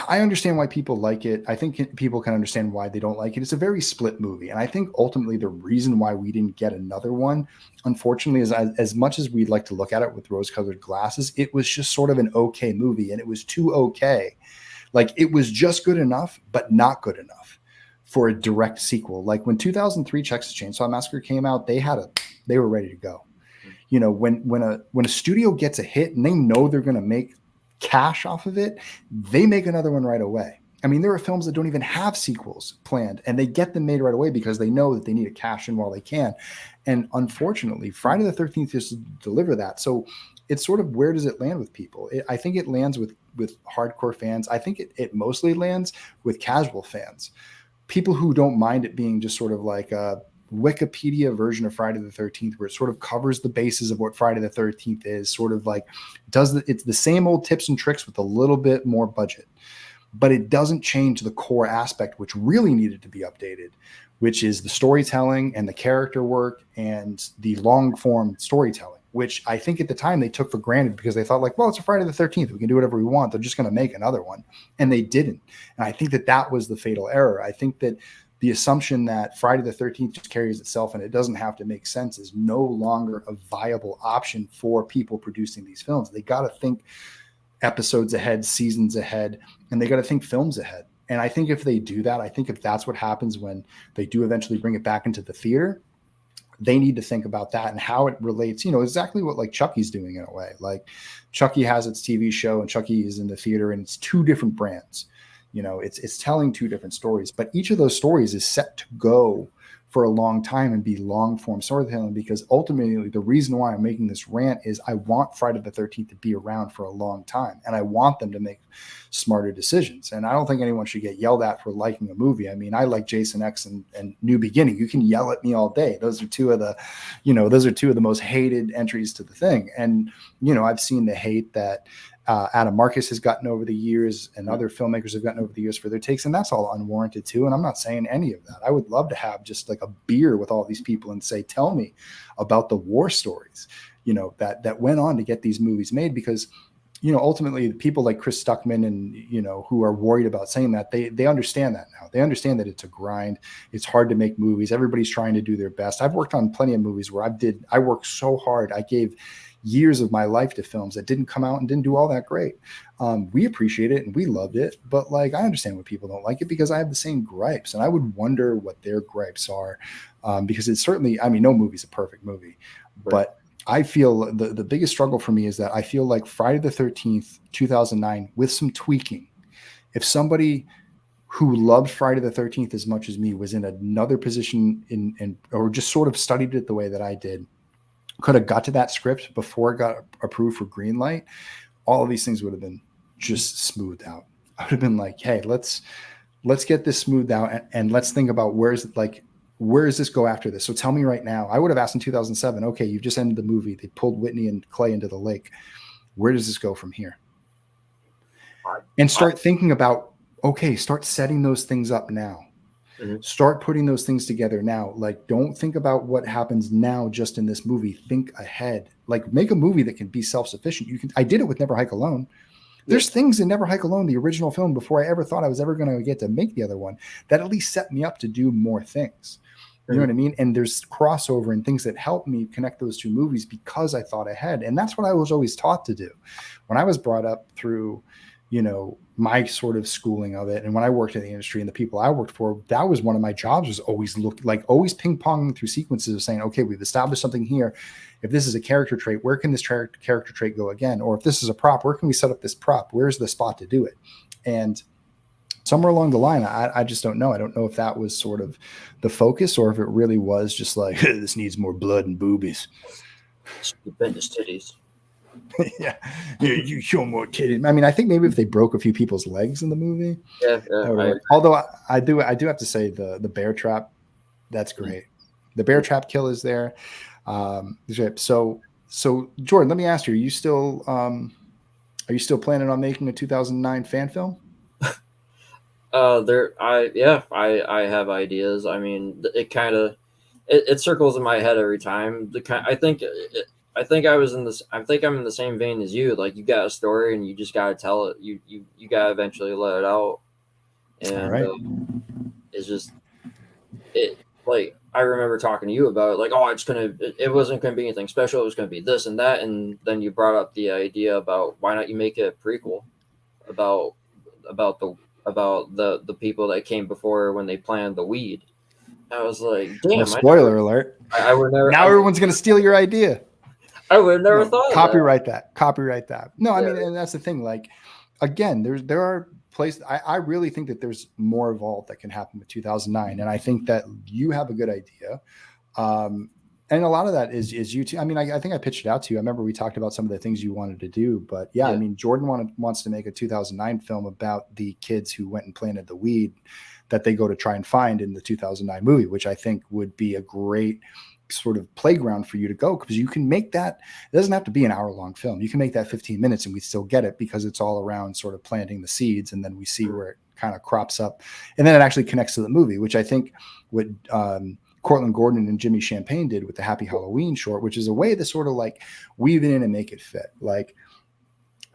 I understand why people like it. I think people can understand why they don't like it. It's a very split movie. And I think ultimately the reason why we didn't get another one, unfortunately, is as much as we'd like to look at it with rose-colored glasses, it was just sort of an okay movie. And it was too okay. Like, it was just good enough, but not good enough for a direct sequel. Like when 2003 Texas Chainsaw Massacre came out, they were ready to go. When a studio gets a hit and they know they're going to make cash off of it, they make another one right away. I mean, there are films that don't even have sequels planned and they get them made right away because they know that they need to cash in while they can. And unfortunately, Friday the 13th is to deliver that. So it's sort of, where does it land with people? I think it lands with hardcore fans. I think it mostly lands with casual fans, people who don't mind it being just sort of like a Wikipedia version of Friday the 13th, where it sort of covers the bases of what Friday the 13th is, sort of like it's the same old tips and tricks with a little bit more budget, but it doesn't change the core aspect, which really needed to be updated, which is the storytelling and the character work and the long form storytelling, which I think at the time they took for granted because they thought like, well, it's a Friday the 13th. We can do whatever we want. They're just going to make another one. And they didn't. And I think that was the fatal error. I think that the assumption that Friday the 13th just carries itself and it doesn't have to make sense is no longer a viable option for people producing these films. They got to think episodes ahead, seasons ahead, and they got to think films ahead. And I think if they do that, I think if that's what happens when they do eventually bring it back into the theater, they need to think about that and how it relates, exactly what like Chucky's doing in a way. Like Chucky has its TV show and Chucky is in the theater, and it's two different brands. It's telling two different stories, but each of those stories is set to go for a long time and be long form storytelling, because ultimately the reason why I'm making this rant is I want Friday the 13th to be around for a long time, and I want them to make smarter decisions. And I don't think anyone should get yelled at for liking a movie. I mean, I like Jason X and New Beginning. You can yell at me all day. Those are two of the most hated entries to the thing. And, I've seen the hate that Adam Marcus has gotten over the years and other filmmakers have gotten over the years for their takes. And that's all unwarranted too. And I'm not saying any of that. I would love to have just like a beer with all these people and say, tell me about the war stories, that went on to get these movies made, because ultimately people like Chris Stuckman and, who are worried about saying that, they understand that now. They understand that it's a grind. It's hard to make movies. Everybody's trying to do their best. I've worked on plenty of movies where I worked so hard. I gave years of my life to films that didn't come out and didn't do all that great. We appreciate it and we loved it, but like, I understand when people don't like it because I have the same gripes, and I would wonder what their gripes are. Because it's certainly, no movie's a perfect movie, Right. but I feel the biggest struggle for me is that I feel like Friday the 13th, 2009, with some tweaking, if somebody who loved Friday the 13th as much as me was in another position or just sort of studied it the way that I did, could have got to that script before it got approved for green light, all of these things would have been just smoothed out. I would have been like, hey, let's get this smoothed out and let's think about where does this go after this? So tell me right now. I would have asked in 2007, okay, you've just ended the movie. They pulled Whitney and Clay into the lake. Where does this go from here? And start thinking about, okay, start setting those things up now. Mm-hmm. Start putting those things together now. Like, don't think about what happens now just in this movie. Think ahead. Like, make a movie that can be self-sufficient. I did it with Never Hike Alone. There's things in Never Hike Alone, the original film, before I ever thought I was ever going to get to make the other one, that at least set me up to do more things. You know what I mean? And there's crossover and things that help me connect those two movies because I thought ahead. And that's what I was always taught to do. When I was brought up through, my sort of schooling of it, and when I worked in the industry and the people I worked for, that was one of my jobs, was always ping-ponging through sequences of saying, okay, we've established something here. If this is a character trait, where can this character trait go again? Or if this is a prop, where can we set up this prop? Where's the spot to do it? And somewhere along the line, I just don't know. I don't know if that was sort of the focus or if it really was just like, this needs more blood and boobies. Stupendous titties. yeah, you show more titties. I think maybe if they broke a few people's legs in the movie. Although I do have to say the bear trap, that's great. The bear trap kill is there. So Jordan, let me ask you: are you still planning on making a 2009 fan film? I have ideas. It kind of it circles in my head every time. I think I'm in the same vein as you. Like, you got a story and you just gotta tell it. You gotta eventually let it out. And it's just like, I remember talking to you about it, like, oh, it wasn't gonna be anything special. It was gonna be this and that, and then you brought up the idea about why not you make it a prequel about the people that came before when they planted the weed. I was like, damn. Well, spoiler alert. I would never. Now everyone's gonna steal your idea. I would have never thought. Copyright that. No, and that's the thing. Like, again, there are places. I really think that there's more evolved that can happen with 2009, and I think that you have a good idea. And a lot of that is you too. I think I pitched it out to you. I remember we talked about some of the things you wanted to do, but Jordan wants to make a 2009 film about the kids who went and planted the weed that they go to try and find in the 2009 movie, which I think would be a great sort of playground for you to go, because you can make that. It doesn't have to be an hour-long film. You can make that 15 minutes and we still get it, because it's all around sort of planting the seeds, and then we see where it kind of crops up, and then it actually connects to the movie, which I think what Cortland Gordon and Jimmy Champagne did with the Happy Halloween short, which is a way to sort of like weave it in and make it fit. Like,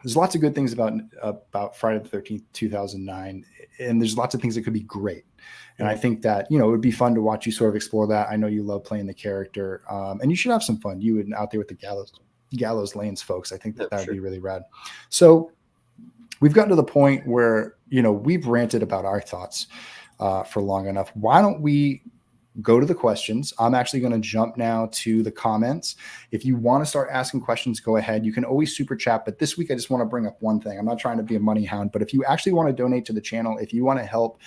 there's lots of good things about Friday the 13th, 2009, and there's lots of things that could be great. And I think that, it would be fun to watch you sort of explore that. I know you love playing the character, and you should have some fun. You and out there with the Gallows Lanes folks. I think that would be really rad. So we've gotten to the point where, we've ranted about our thoughts for long enough. Why don't we go to the questions? I'm actually going to jump now to the comments. If you want to start asking questions, go ahead. You can always super chat, but this week I just want to bring up one thing. I'm not trying to be a money hound, but if you actually want to donate to the channel, if you want to help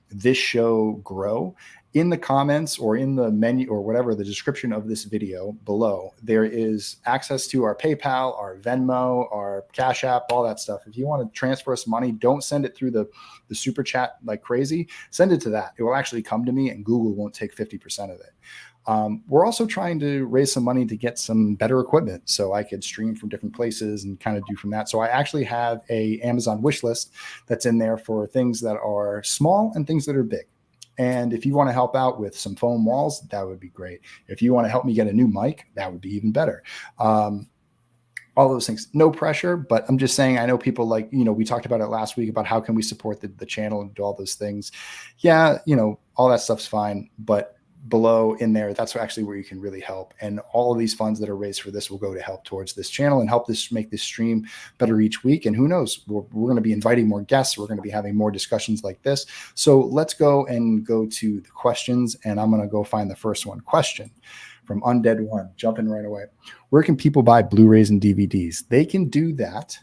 this show grow, in the comments or in the menu or whatever, the description of this video below, there is access to our PayPal, our Venmo, our Cash App, all that stuff. If you want to transfer us money, don't send it through the super chat like crazy. Send it to that. It will actually come to me, and Google won't take 50% of it. We're also trying to raise some money to get some better equipment so I could stream from different places and kind of do from that. So I actually have a Amazon wish list that's in there for things that are small and things that are big. And if you want to help out with some foam walls, that would be great. If you want to help me get a new mic, that would be even better. all those things. No pressure, but I'm just saying, I know people like, we talked about it last week about how can we support the channel and do all those things. Yeah, all that stuff's fine, but below in there, that's actually where you can really help. And all of these funds that are raised for this will go to help towards this channel and help this make this stream better each week. And who knows, we're going to be inviting more guests. We're going to be having more discussions like this. So let's go to the questions, and I'm going to go find the first one. Question from Undead One, jumping right away. Where can people buy Blu-rays and DVDs? They can do that.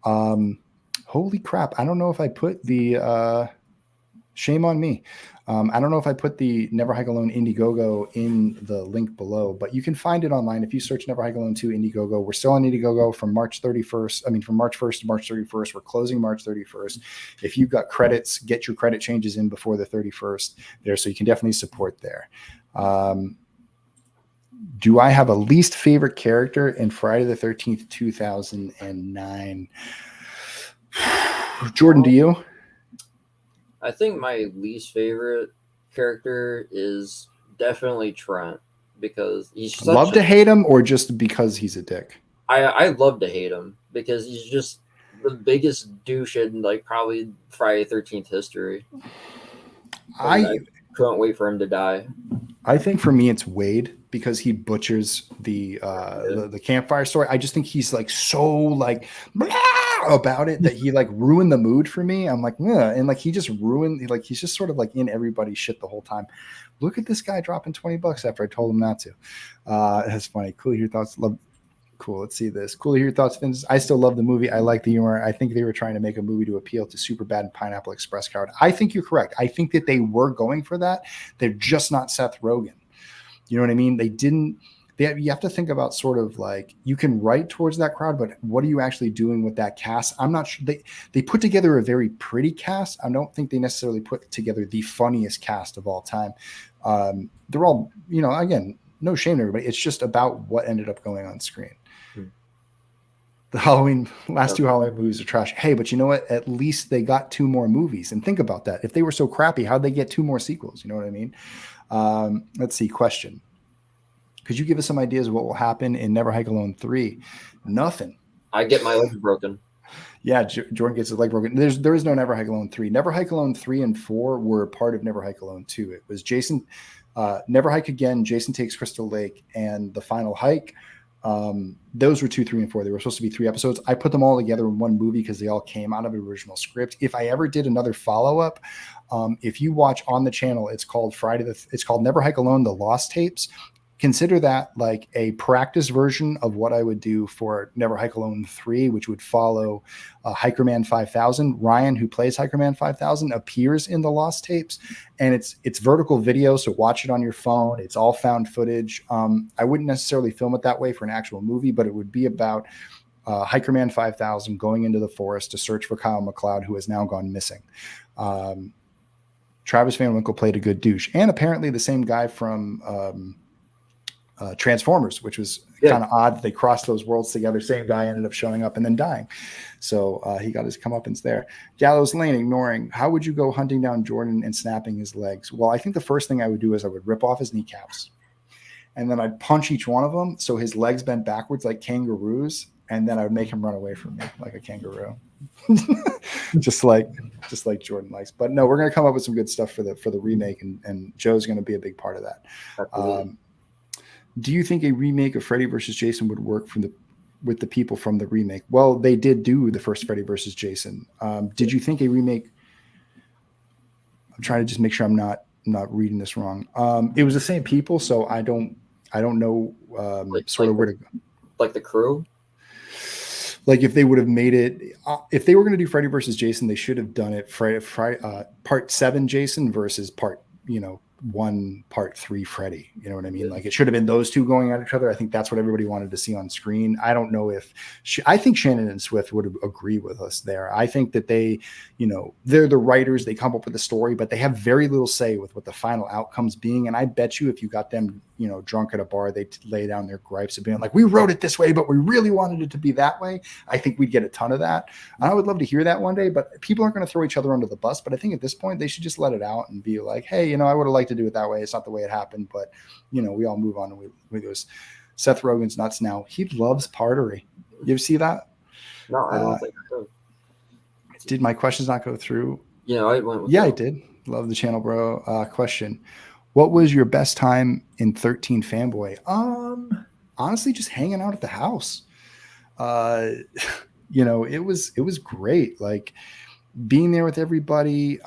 Holy crap. I don't know if I put the, shame on me. I don't know if I put the Never Hike Alone Indiegogo in the link below, but you can find it online. If you search Never Hike Alone 2 Indiegogo, we're still on Indiegogo from March 31st. From March 1st to March 31st. We're closing March 31st. If you've got credits, get your credit changes in before the 31st there. So you can definitely support there. Do I have a least favorite character in Friday the 13th, 2009? Jordan, do you? I think my least favorite character is definitely Trent, because he's such love to hate him, or just because he's a dick? I love to hate him because he's just the biggest douche in like probably Friday 13th history. I couldn't wait for him to die. I think for me it's Wade, because he butchers the campfire story. I just think he's like so like blah about it that he like ruined the mood for me. I'm like, yeah, and like he just ruined, like he's just sort of like in everybody's shit the whole time. Look at this guy dropping $20 after I told him not to. That's funny. Cool to hear thoughts. Cool. Let's see this. Cool to hear your thoughts, Vince. I still love the movie. I like the humor. I think they were trying to make a movie to appeal to Superbad and Pineapple Express crowd. I think you're correct. I think that they were going for that. They're just not Seth Rogen. You know what I mean? They didn't. You have to think about sort of like, you can write towards that crowd, but what are you actually doing with that cast? I'm not sure. They put together a very pretty cast. I don't think they necessarily put together the funniest cast of all time. They're all, again, no shame to everybody. It's just about what ended up going on screen. The last two Halloween movies are trash. Hey, but you know what? At least they got 2 more movies. And think about that. If they were so crappy, how'd they get 2 more sequels? You know what I mean? Let's see. Question. Could you give us some ideas of what will happen in Never Hike Alone 3? Nothing. I get my leg broken. Yeah, Jordan gets his leg broken. There is no Never Hike Alone 3. Never Hike Alone 3 and 4 were part of Never Hike Alone 2. It was Jason, Never Hike Again, Jason Takes Crystal Lake, and The Final Hike. Those were 2, 3, and 4. They were supposed to be 3 episodes. I put them all together in one movie because they all came out of the original script. If I ever did another follow-up, if you watch on the channel, it's called Never Hike Alone, The Lost Tapes. Consider that like a practice version of what I would do for Never Hike Alone 3, which would follow Hikerman 5000. Ryan, who plays Hikerman 5000, appears in the Lost Tapes, and it's vertical video, so watch it on your phone. It's all found footage. I wouldn't necessarily film it that way for an actual movie, but it would be about Hikerman 5000 going into the forest to search for Kyle MacLeod, who has now gone missing. Travis Van Winkle played a good douche, and apparently the same guy from Transformers, which was kind of odd. They crossed those worlds together. Same guy ended up showing up and then dying. So he got his comeuppance there. Gallows Lane ignoring. How would you go hunting down Jordan and snapping his legs? Well, I think the first thing I would do is I would rip off his kneecaps, and then I'd punch each one of them so his legs bent backwards like kangaroos, and then I would make him run away from me like a kangaroo. just like Jordan likes. But no, we're going to come up with some good stuff for the remake, and Joe's going to be a big part of that. Do you think a remake of Freddy versus Jason would work with the people from the remake? Well, they did do the first Freddy versus Jason. Did you think a remake? I'm trying to just make sure I'm not reading this wrong. It was the same people, so I don't know where to go. Like the crew. Like if they would have made it, if they were going to do Freddy versus Jason, they should have done it part 7 Jason versus part 1 part 3 Freddy. You know what I mean? Like it should have been those two going at each other. I think that's what everybody wanted to see on screen. I don't know if I think Shannon and Swift would agree with us there. I think that they, they're the writers, they come up with the story, but they have very little say with what the final outcomes being. And I bet you if you got them, drunk at a bar, they lay down their gripes of being like, we wrote it this way, but we really wanted it to be that way. I think we'd get a ton of that. And I would love to hear that one day, but people aren't going to throw each other under the bus. But I think at this point, they should just let it out and be like, hey, I would have liked to do it that way. It's not the way it happened, but we all move on and we goes. Seth Rogen's nuts now. He loves partery. You ever see that? No, I don't think I have. Did my questions not go through? Yeah, I went with Yeah, that. I did. Love the channel, bro. Question: what was your best time in 13 Fanboy? Honestly, just hanging out at the house. It was great. Like being there with everybody.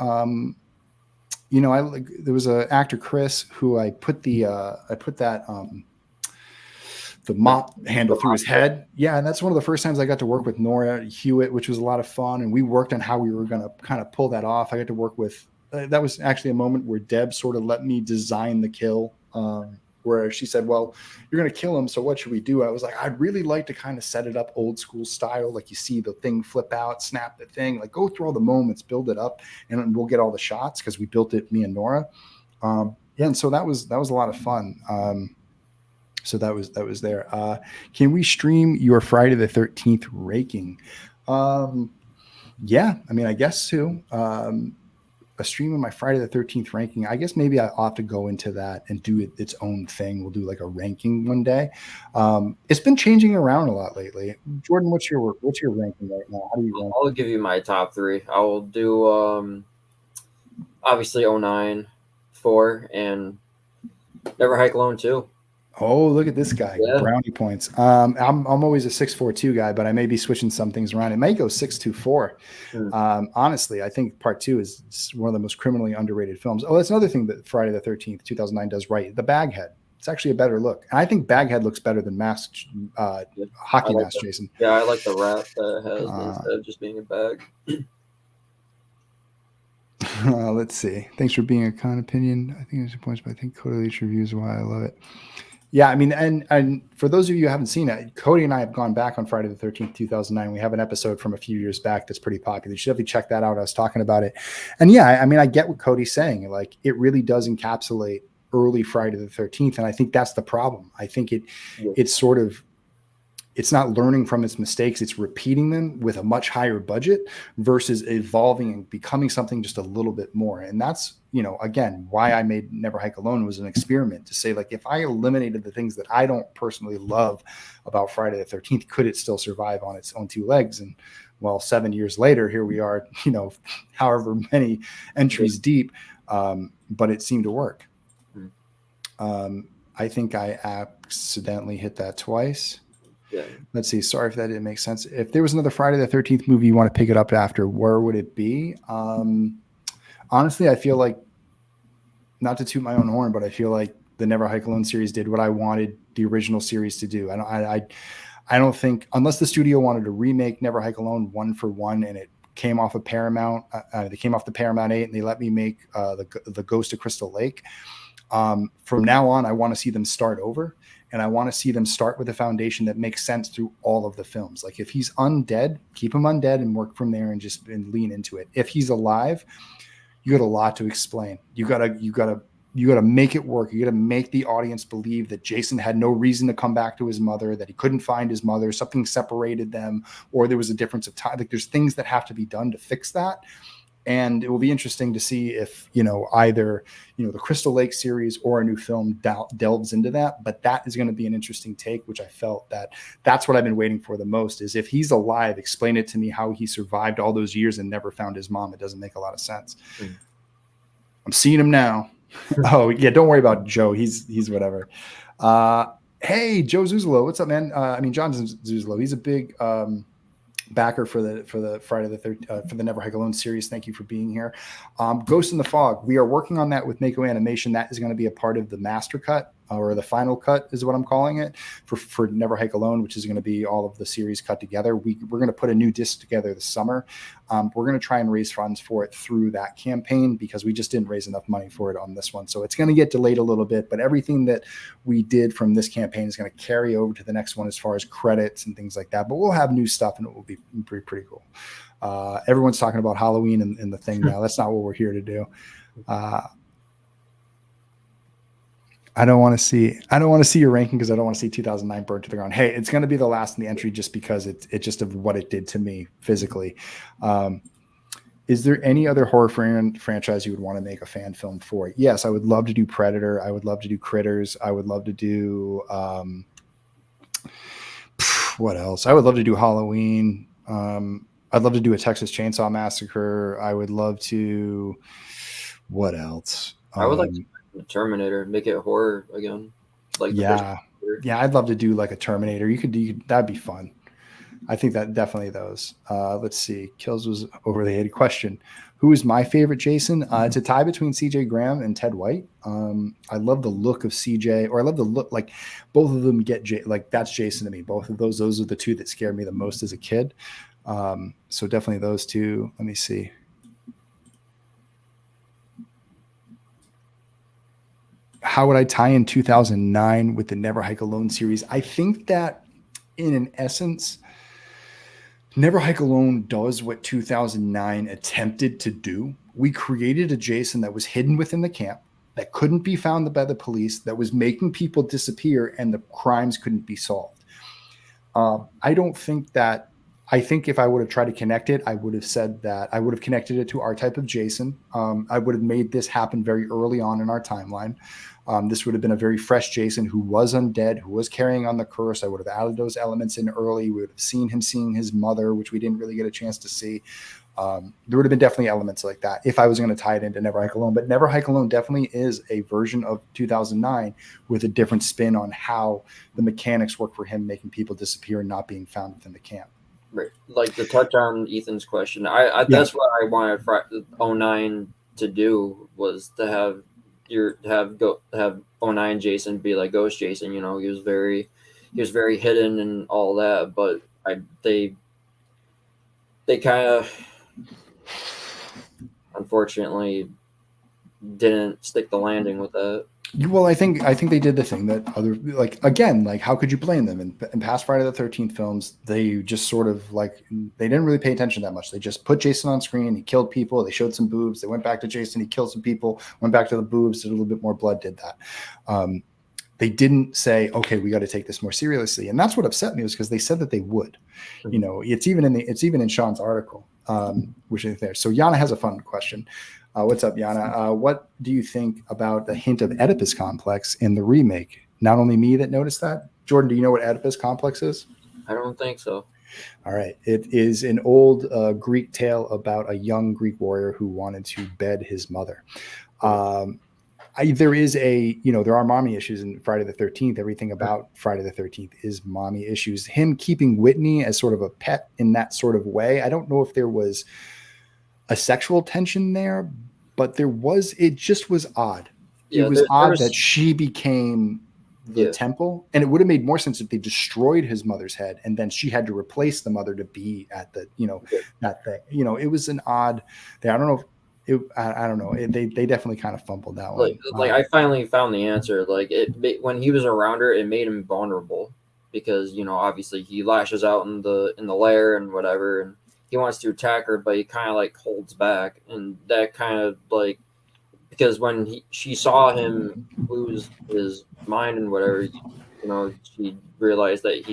There was an actor, Chris, who I put that the mop handle through his head. Yeah, and that's one of the first times I got to work with Nora Hewitt, which was a lot of fun. And we worked on how we were going to kind of pull that off. I got to work with. That was actually a moment where Deb sort of let me design the kill. Where she said, well, you're going to kill him. So what should we do? I was like, I'd really like to kind of set it up old school style. Like you see the thing flip out, snap the thing, like go through all the moments, build it up, and we'll get all the shots because we built it, me and Nora. And so that was a lot of fun. So that was there. Can we stream your Friday the 13th raking? Yeah, I mean, I guess so. A stream of my Friday the 13th ranking. I guess maybe I'll have to go into that and do its own thing. We'll do like a ranking one day. It's been changing around a lot lately. Jordan, what's your ranking right now? How do you rank? I'll give you my top 3. I will do obviously 09, 4, and Never Hike Alone 2. Oh, look at this guy. Yeah. Brownie points. I'm always a 642 guy, but I may be switching some things around. It may go 624. Honestly, I think part 2 is one of the most criminally underrated films. Oh, that's another thing that Friday the 13th, 2009 does right. The Baghead. It's actually a better look. And I think Baghead looks better than Hockey Mask, Jason. Yeah, I like the wrap that it has instead of just being a bag. Let's see. Thanks for being a kind opinion. I think there's points, but I think Cody Leach reviews why I love it. Yeah, I mean, and for those of you who haven't seen it, Cody and I have gone back on Friday the 13th, 2009. We have an episode from a few years back that's pretty popular. You should definitely check that out. I was talking about it. And yeah, I mean, I get what Cody's saying. Like, it really does encapsulate early Friday the 13th. And I think that's the problem. I think it's sort of, it's not learning from its mistakes. It's repeating them with a much higher budget versus evolving and becoming something just a little bit more. And that's, again, why I made Never Hike Alone was an experiment to say, like, if I eliminated the things that I don't personally love about Friday the 13th, could it still survive on its own 2 legs? And well, 7 years later, here we are, however many entries deep, but it seemed to work. I think I accidentally hit that twice. Yeah. Let's see. Sorry if that didn't make sense. If there was another Friday the 13th movie you want to pick it up after, where would it be? Honestly, I feel like, not to toot my own horn, but I feel like the Never Hike Alone series did what I wanted the original series to do. I don't think, unless the studio wanted to remake Never Hike Alone 1 for 1 and it came off of Paramount, they came off the Paramount 8 and they let me make the Ghost of Crystal Lake. From now on, I want to see them start over. And I want to see them start with a foundation that makes sense through all of the films. Like, if he's undead, keep him undead and work from there and just lean into it. If he's alive, you got a lot to explain. You gotta make it work. You gotta make the audience believe that Jason had no reason to come back to his mother, that he couldn't find his mother, something separated them, or there was a difference of time. Like, there's things that have to be done to fix that. And it will be interesting to see if, either, the Crystal Lake series or a new film delves into that. But that is going to be an interesting take, which I felt that's what I've been waiting for the most, is if he's alive, explain it to me how he survived all those years and never found his mom. It doesn't make a lot of sense. I'm seeing him now. Oh, yeah. Don't worry about Joe. He's whatever. Hey, Joe Zuzolo. What's up, man? John Zuzolo. He's a big backer for the Friday the 13th, for the Never Hike Alone series. Thank you for being here. Ghost in the Fog. We are working on that with Mako Animation. That is going to be a part of the master cut, or the final cut is what I'm calling it, for Never Hike Alone, which is going to be all of the series cut together. We're going to put a new disc together this summer. We're going to try and raise funds for it through that campaign, because we just didn't raise enough money for it on this one. So it's going to get delayed a little bit, but everything that we did from this campaign is going to carry over to the next one as far as credits and things like that. But we'll have new stuff and it will be pretty cool. Everyone's talking about Halloween and the thing now. That's not what we're here to do. I don't want to see your ranking, because I don't want to see 2009 burned to the ground. Hey, it's going to be the last in the entry just because it just of what it did to me physically. Is there any other horror franchise you would want to make a fan film for? Yes, I would love to do Predator. I would love to do Critters. I would love to do What else? I would love to do Halloween. I'd love to do a Texas Chainsaw Massacre. I would love to. What else? I would like to make the Terminator, make it horror again, like the first. Yeah, yeah. I'd love to do like a Terminator. You could do that'd be fun. I think that definitely those. Let's see. Kills was overly hated question. Who is my favorite Jason? It's a tie between CJ Graham and Ted White. I love the look of CJ, or I love the look, like both of them get like that's Jason to me. Both of those are the two that scared me the most as a kid. So definitely those two. Let me see. How would I tie in 2009 with the Never Hike Alone series? I think that in an essence, Never Hike Alone does what 2009 attempted to do. We created a Jason that was hidden within the camp, that couldn't be found by the police, that was making people disappear, and the crimes couldn't be solved. I don't think that. I think if I would have tried to connect it, I would have said that I would have connected it to our type of Jason. I would have made this happen very early on in our timeline. This would have been a very fresh Jason who was undead, who was carrying on the curse. I would have added those elements in early. We would have seen him seeing his mother, which we didn't really get a chance to see. There would have been definitely elements like that if I was going to tie it into Never Hike Alone. But Never Hike Alone definitely is a version of 2009 with a different spin on how the mechanics work for him making people disappear and not being found within the camp. Right. Like to touch on Ethan's question, that's what I wanted 09 to do, was to have 09 Jason be like Ghost Jason. You know, he was very hidden and all that, but they kind of unfortunately didn't stick the landing with that. Well, I think they did the thing that other, like, again, like, how could you blame them? In past Friday the 13th films, they just sort of like, they didn't really pay attention that much. They just put Jason on screen. He killed people. They showed some boobs. They went back to Jason. He killed some people, went back to the boobs, did a little bit more blood, did that. They didn't say, okay, we got to take this more seriously. And that's what upset me, was because they said that they would. You know, it's even in Sean's article, which is there. So Yana has a fun question. What's up, Yana? What do you think about the hint of Oedipus complex in the remake? Not only me that noticed that. Jordan, do you know what Oedipus complex is? I don't think so. All right. It is an old Greek tale about a young Greek warrior who wanted to bed his mother. There are mommy issues in Friday the 13th. Everything about Friday the 13th is mommy issues. Him keeping Whitney as sort of a pet in that sort of way. I don't know if there was a sexual tension there, but it just was odd. It was odd that she became the temple, and it would have made more sense if they destroyed his mother's head and then she had to replace the mother to be at the, that thing. It was an odd thing. I don't know. I don't know. They definitely kind of fumbled that one. Like I finally found the answer. Like when he was around her, it made him vulnerable because, obviously he lashes out in the lair and whatever, and he wants to attack her, but he kind of like holds back, and that kind of like, because when she saw him lose his mind and whatever, she realized that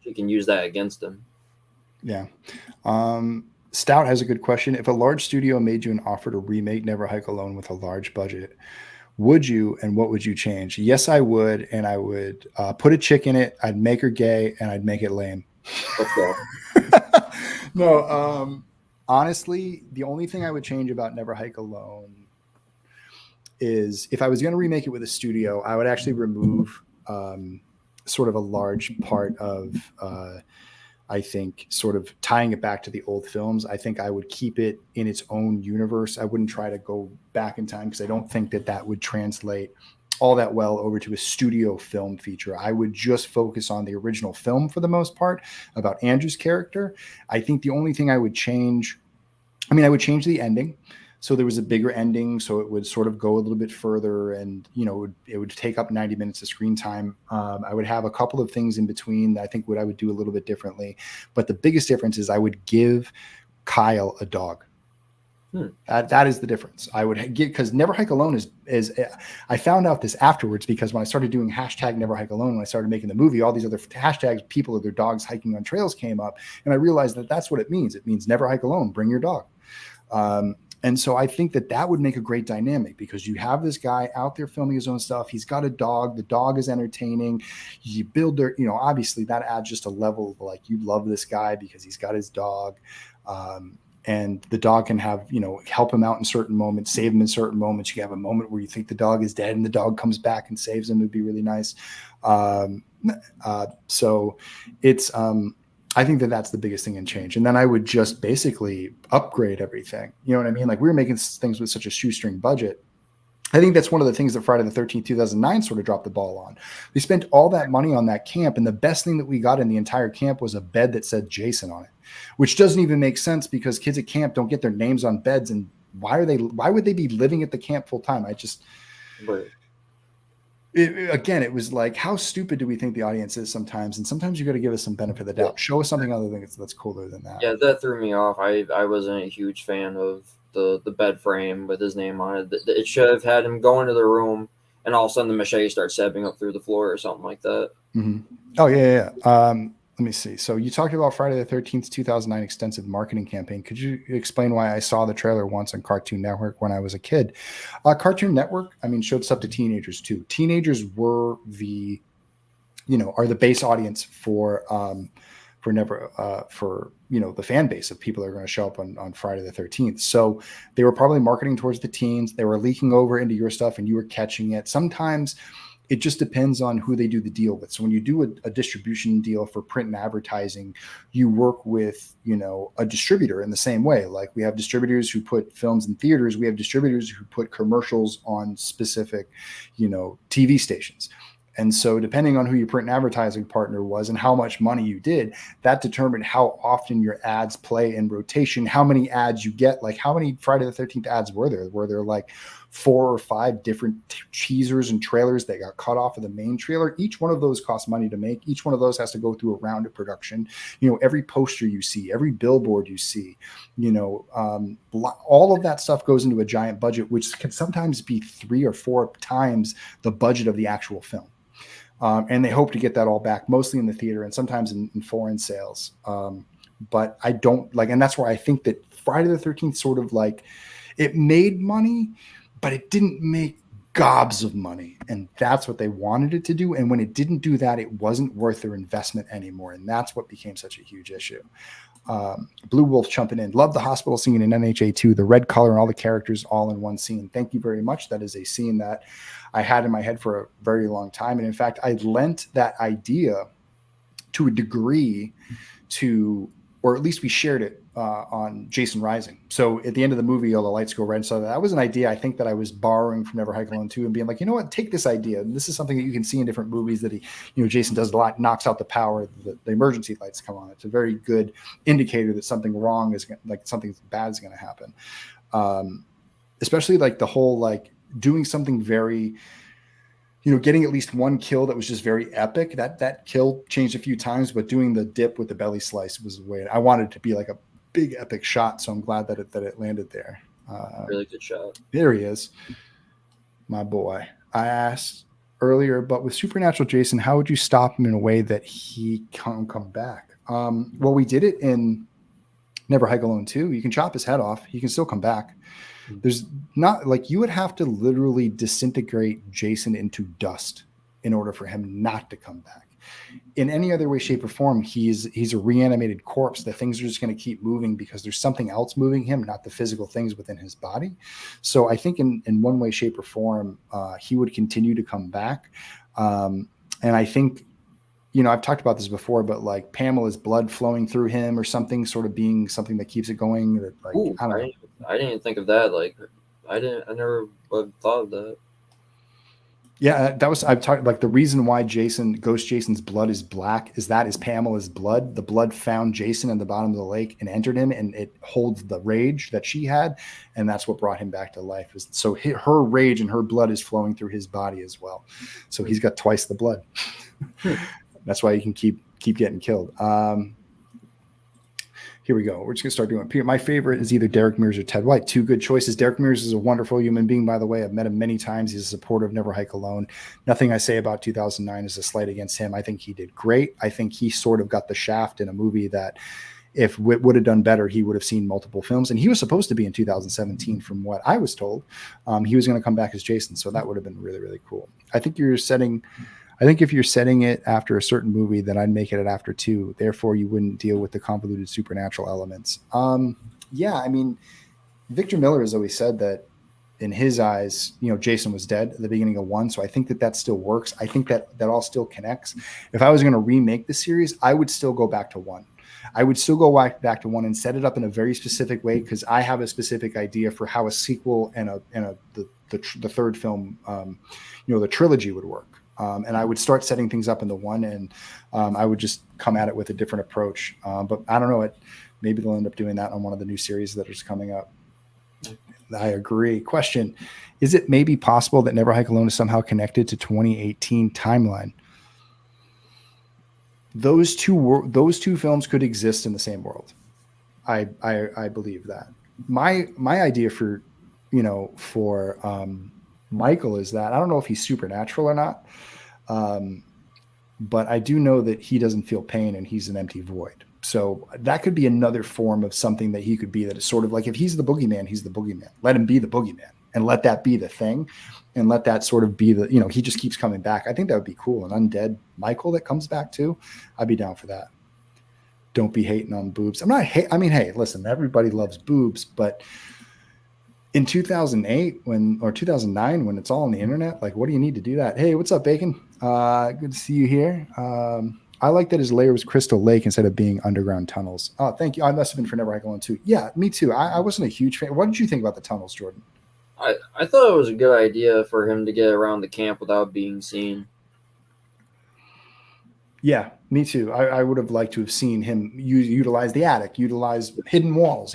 she can use that against him. Yeah. Stout has a good question. If a large studio made you an offer to remake Never Hike Alone with a large budget, would you, and what would you change? Yes, I would, and I would put a chick in it. I'd make her gay, and I'd make it lame. Let's go. No, honestly, the only thing I would change about Never Hike Alone is if I was going to remake it with a studio, I would actually remove sort of a large part of, I think, sort of tying it back to the old films. I think I would keep it in its own universe. I wouldn't try to go back in time because I don't think that would translate all that well over to a studio film feature. I would just focus on the original film for the most part about Andrew's character. I think the only thing I would change, I would change the ending. So there was a bigger ending, so it would sort of go a little bit further, and it would take up 90 minutes of screen time. I would have a couple of things in between that I think I would do a little bit differently. But the biggest difference is I would give Kyle a dog. That is the difference. I would get, because Never Hike Alone is I found out this afterwards, because when I started doing hashtag Never Hike Alone, when I started making the movie, all these other hashtags, people with their dogs hiking on trails came up, and I realized that that's what it means. It means Never Hike Alone, bring your dog. And so I think that would make a great dynamic, because you have this guy out there filming his own stuff. He's got a dog. The dog is entertaining. You build their, obviously that adds just a level of like, you love this guy because he's got his dog. And the dog can have, help him out in certain moments, save him in certain moments. You have a moment where you think the dog is dead and the dog comes back and saves him. It'd be really nice. So it's, I think that's the biggest thing in change. And then I would just basically upgrade everything. You know what I mean? Like, we were making things with such a shoestring budget. I think that's one of the things that Friday the 13th, 2009 sort of dropped the ball on. We spent all that money on that camp, and the best thing that we got in the entire camp was a bed that said Jason on it, which doesn't even make sense, because kids at camp don't get their names on beds. And why would they be living at the camp full time? It was like, how stupid do we think the audience is sometimes? And sometimes you got to give us some benefit of the doubt. Show us something other than that's cooler than that. Yeah, that threw me off. I wasn't a huge fan of the bed frame with his name on it. It should have had him go into the room and all of a sudden the machete starts stabbing up through the floor or something like that. Mm-hmm. Oh, yeah. Let me see. So you talked about Friday the 13th, 2009 extensive marketing campaign. Could you explain why I saw the trailer once on Cartoon Network when I was a kid? Cartoon Network, showed stuff to teenagers too. Teenagers were the base audience for the fan base of people that are going to show up on Friday the 13th. So they were probably marketing towards the teens. They were leaking over into your stuff and you were catching it. Sometimes it just depends on who they do the deal with. So when you do a distribution deal for print and advertising, you work with, a distributor in the same way. Like, we have distributors who put films in theaters. We have distributors who put commercials on specific, TV stations. And so depending on who your print and advertising partner was and how much money you did, that determined how often your ads play in rotation, how many ads you get. Like, how many Friday the 13th ads were there? Were there like 4 or 5 different teasers and trailers that got cut off of the main trailer? Each one of those costs money to make. Each one of those has to go through a round of production. Every poster you see, every billboard you see, all of that stuff goes into a giant budget, which can sometimes be 3 or 4 times the budget of the actual film. And they hope to get that all back, mostly in the theater and sometimes in foreign sales. But I don't like, and that's where I think that Friday the 13th sort of like, it made money, but it didn't make gobs of money. And that's what they wanted it to do. And when it didn't do that, it wasn't worth their investment anymore. And that's what became such a huge issue. Blue Wolf jumping in. Love the hospital scene in NHA 2, the red color and all the characters all in one scene. Thank you very much. That is a scene that I had in my head for a very long time. And in fact, I lent that idea to a degree to, or at least we shared it on Jason Rising. So at the end of the movie, all the lights go red. So that was an idea I think that I was borrowing from Never Hike Alone 2 and being like, take this idea. And this is something that you can see in different movies that Jason does a lot, knocks out the power, the emergency lights come on. It's a very good indicator that something wrong is like something bad is going to happen. Especially like the whole, like doing something very, getting at least one kill that was just very epic. That kill changed a few times, but doing the dip with the belly slice was the way I wanted it to be, like a big epic shot. So I'm glad that it landed there. Really good shot. There he is, my boy. I asked earlier, but with Supernatural Jason, how would you stop him in a way that he can't come back? Well, we did it in Never Hike Alone 2. You can chop his head off. He can still come back. There's not, like, you would have to literally disintegrate Jason into dust in order for him not to come back. In any other way, shape, or form, he's a reanimated corpse. The things are just going to keep moving because there's something else moving him, not the physical things within his body. So I think in one way, shape, or form, he would continue to come back. And I think, I've talked about this before, but like Pamela's blood flowing through him or something, sort of being something that keeps it going. That, like, Ooh, I didn't even think of that. Like, I never would have thought of that. Yeah, I've talked, like, the reason why Ghost Jason's blood is black is Pamela's blood. The blood found Jason in the bottom of the lake and entered him, and it holds the rage that she had, and that's what brought him back to life. So her rage and her blood is flowing through his body as well. So he's got twice the blood. That's why he can keep getting killed. Here we go. We're just going to start doing. My favorite is either Derek Mears or Ted White. 2 good choices. Derek Mears is a wonderful human being, by the way. I've met him many times. He's a supporter of Never Hike Alone. Nothing I say about 2009 is a slight against him. I think he did great. I think he sort of got the shaft in a movie that if Whit would have done better, he would have seen multiple films. And he was supposed to be in 2017, from what I was told. He was going to come back as Jason, so that would have been really, really cool. I think if you're setting it after a certain movie, then I'd make it after 2. Therefore, you wouldn't deal with the convoluted supernatural elements. Yeah, I mean, Victor Miller has always said that in his eyes, Jason was dead at the beginning of 1. So I think that still works. I think that all still connects. If I was going to remake the series, I would still go back to 1. I would still go back to 1 and set it up in a very specific way, because I have a specific idea for how a sequel and the third film, the trilogy would work. And I would start setting things up in the 1, and I would just come at it with a different approach. But I don't know. Maybe they'll end up doing that on one of the new series that is coming up. I agree. Question: is it maybe possible that Never Hike Alone is somehow connected to 2018 timeline? Those two films could exist in the same world. I believe that. My idea for Michael is that I don't know if he's supernatural or not, but I do know that he doesn't feel pain and he's an empty void. So that could be another form of something that he could be, that is sort of like, if he's the boogeyman, he's the boogeyman. Let him be the boogeyman and let that be the thing, and let that sort of be the, he just keeps coming back. I think that would be cool. An undead Michael that comes back too. I'd be down for that. Don't be hating on boobs. Hey, listen, everybody loves boobs, but in 2008 or 2009, when it's all on the internet, like, what do you need to do that? Hey, what's up, Bacon? Good to see you here. I like that his layer was Crystal Lake instead of being underground tunnels. Oh, thank you. I must have been for Never Hike Alone too. Yeah, me too. I wasn't a huge fan. What did you think about the tunnels, Jordan? I thought it was a good idea for him to get around the camp without being seen. Yeah, me too. I would have liked to have seen him utilize the attic, utilize hidden walls,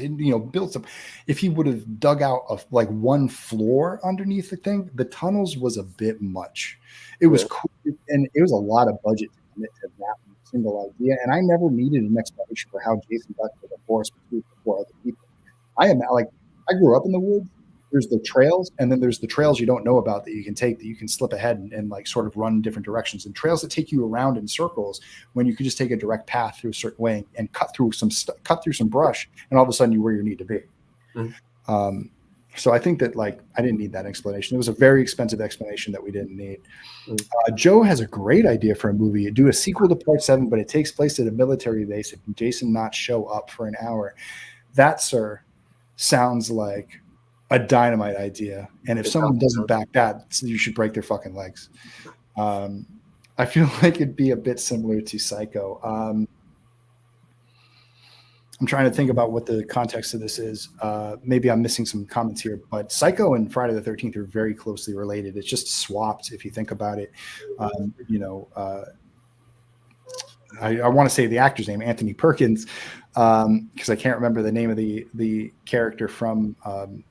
build some. If he would have dug out like one floor underneath the thing, the tunnels was a bit much. It was cool, and it was a lot of budget to commit to that single idea. And I never needed an explanation for how Jason got to the forest before other people. I grew up in the woods. There's the trails, and then there's the trails you don't know about that you can take, that you can slip ahead and like sort of run different directions, and trails that take you around in circles when you could just take a direct path through a certain way and cut through some brush, and all of a sudden you're where you need to be. Mm-hmm. So I think that I didn't need that explanation. It was a very expensive explanation that we didn't need. Joe has a great idea for a movie. Do a sequel to Part 7, but it takes place at a military base, and Jason not show up for an hour. That, sir, sounds like a dynamite idea. And if someone doesn't back that, you should break their fucking legs. I feel like it'd be a bit similar to Psycho. I'm trying to think about what the context of this is. Maybe I'm missing some comments here, but Psycho and Friday the 13th are very closely related. It's just swapped if you think about it. I want to say the actor's name, Anthony Perkins, because I can't remember the name of the character from,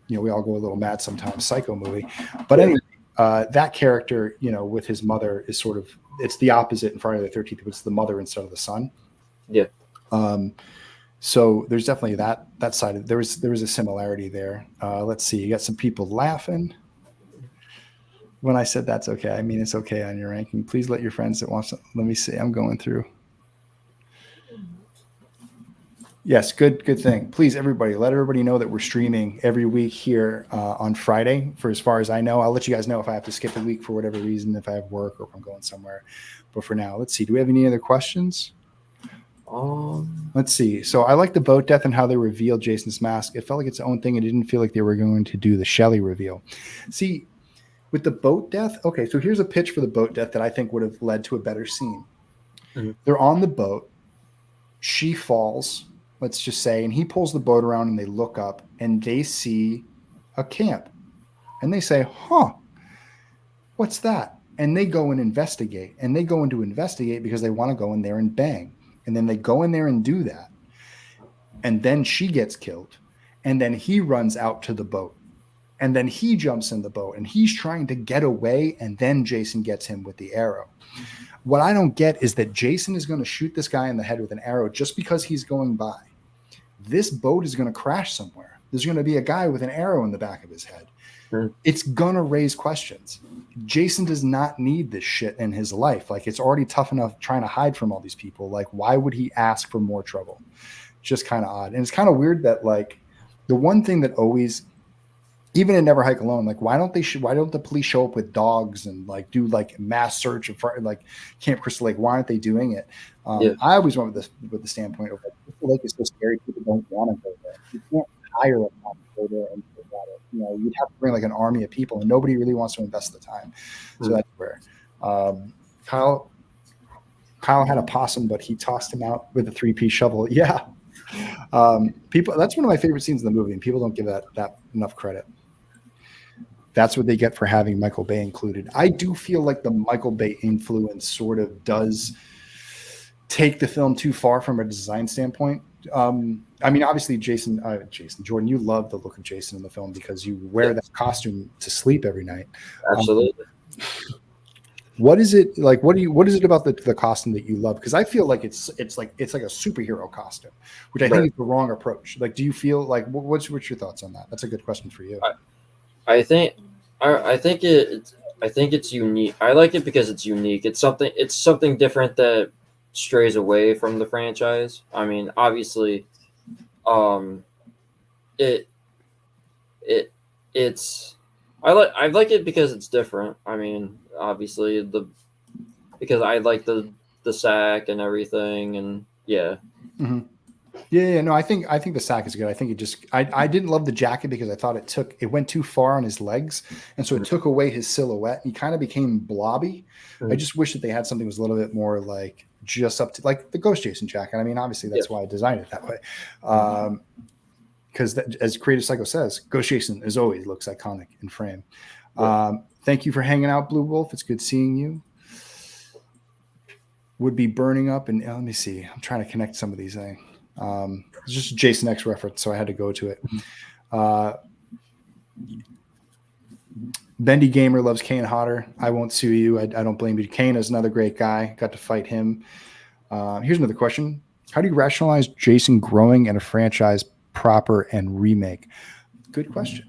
we all go a little mad sometimes, Psycho movie. But anyway, that character, with his mother is sort of, it's the opposite in Friday the 13th. It's the mother instead of the son. Yeah. So there's definitely that side of, there was a similarity there. Let's see, you got some people laughing when I said that's okay. I mean, it's okay on your ranking. Please let your friends that want some, let me see, I'm going through. Yes, good thing. Please, everybody, let everybody know that we're streaming every week here on Friday. For as far as I know, I'll let you guys know if I have to skip a week for whatever reason, if I have work or if I'm going somewhere. But for now, let's see. Do we have any other questions? Let's see. So I like the boat death and how they revealed Jason's mask. It felt like its own thing. It didn't feel like they were going to do the Shelley reveal. See, with the boat death, okay, so here's a pitch for the boat death that I think would have led to a better scene. Mm-hmm. They're on the boat. She falls, let's just say, and he pulls the boat around and they look up and they see a camp. And they say, what's that? And they go and investigate. And they go in to investigate because they want to go in there and bang. And then they go in there and do that. And then she gets killed. And then he runs out to the boat. And then he jumps in the boat and he's trying to get away. And then Jason gets him with the arrow. What I don't get is that Jason is going to shoot this guy in the head with an arrow just because he's going by. This boat is going to crash somewhere. There's going to be a guy with an arrow in the back of his head. Sure. It's going to raise questions. Jason does not need this shit in his life. Like, it's already tough enough trying to hide from all these people. Like, why would he ask for more trouble? just kind of odd. And it's kind of weird that like the one thing that always, even in Never Hike Alone, like why don't the police show up with dogs and like do like mass search of like Camp Crystal Lake? Why aren't they doing it? I always went with the standpoint of like Crystal Lake is so scary, people don't want to go there. You can't hire a cop to go there and figure out it. You know, you'd have to bring like an army of people, and nobody really wants to invest the time. So that's where Kyle had a possum, but he tossed him out with a 3-piece shovel. Yeah. People, that's one of my favorite scenes in the movie, and people don't give that enough credit. That's what they get for having Michael Bay included. I do feel like the Michael Bay influence sort of does take the film too far from a design standpoint. I mean, obviously, Jordan, you love the look of Jason in the film because you wear that costume to sleep every night. Absolutely. What is it like? What is it about the costume that you love? Because I feel like it's like a superhero costume, which I think is the wrong approach. Like, do you feel like what's your thoughts on that? That's a good question for you. I think it's unique. I like it because it's unique. It's something different that strays away from the franchise. I mean, obviously, I like it because it's different. I mean, obviously because I like the sack and everything, and yeah. Mm-hmm. Yeah, no, I think the sack is good. I think I didn't love the jacket because I thought it went too far on his legs, and so it took away his silhouette. He kind of became blobby. I just wish that they had something that was a little bit more like just up to like the Ghost Jason jacket. I mean, obviously that's why I designed it that way. Because as Creative Psycho says, Ghost Jason as always looks iconic in frame. Thank you for hanging out, Blue Wolf. It's good seeing you. Would be burning up, and let me see. I'm trying to connect some of these things. It's just a Jason X reference, so I had to go to it. Bendy Gamer loves Kane Hodder. I won't sue you. I don't blame you. Kane is another great guy. Got to fight him. Here's another question. How do you rationalize Jason growing in a franchise proper and remake? Good question.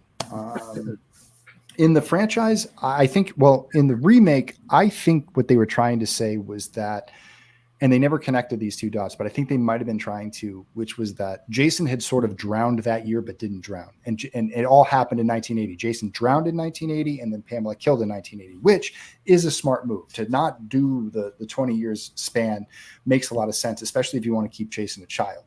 In the franchise, I think, in the remake, I think what they were trying to say was that, and they never connected these two dots, but I think they might have been trying to, which was that Jason had sort of drowned that year, but didn't drown. And it all happened in 1980. Jason drowned in 1980, and then Pamela killed in 1980, which is a smart move. To not do the 20 years span makes a lot of sense, especially if you want to keep Jason a child.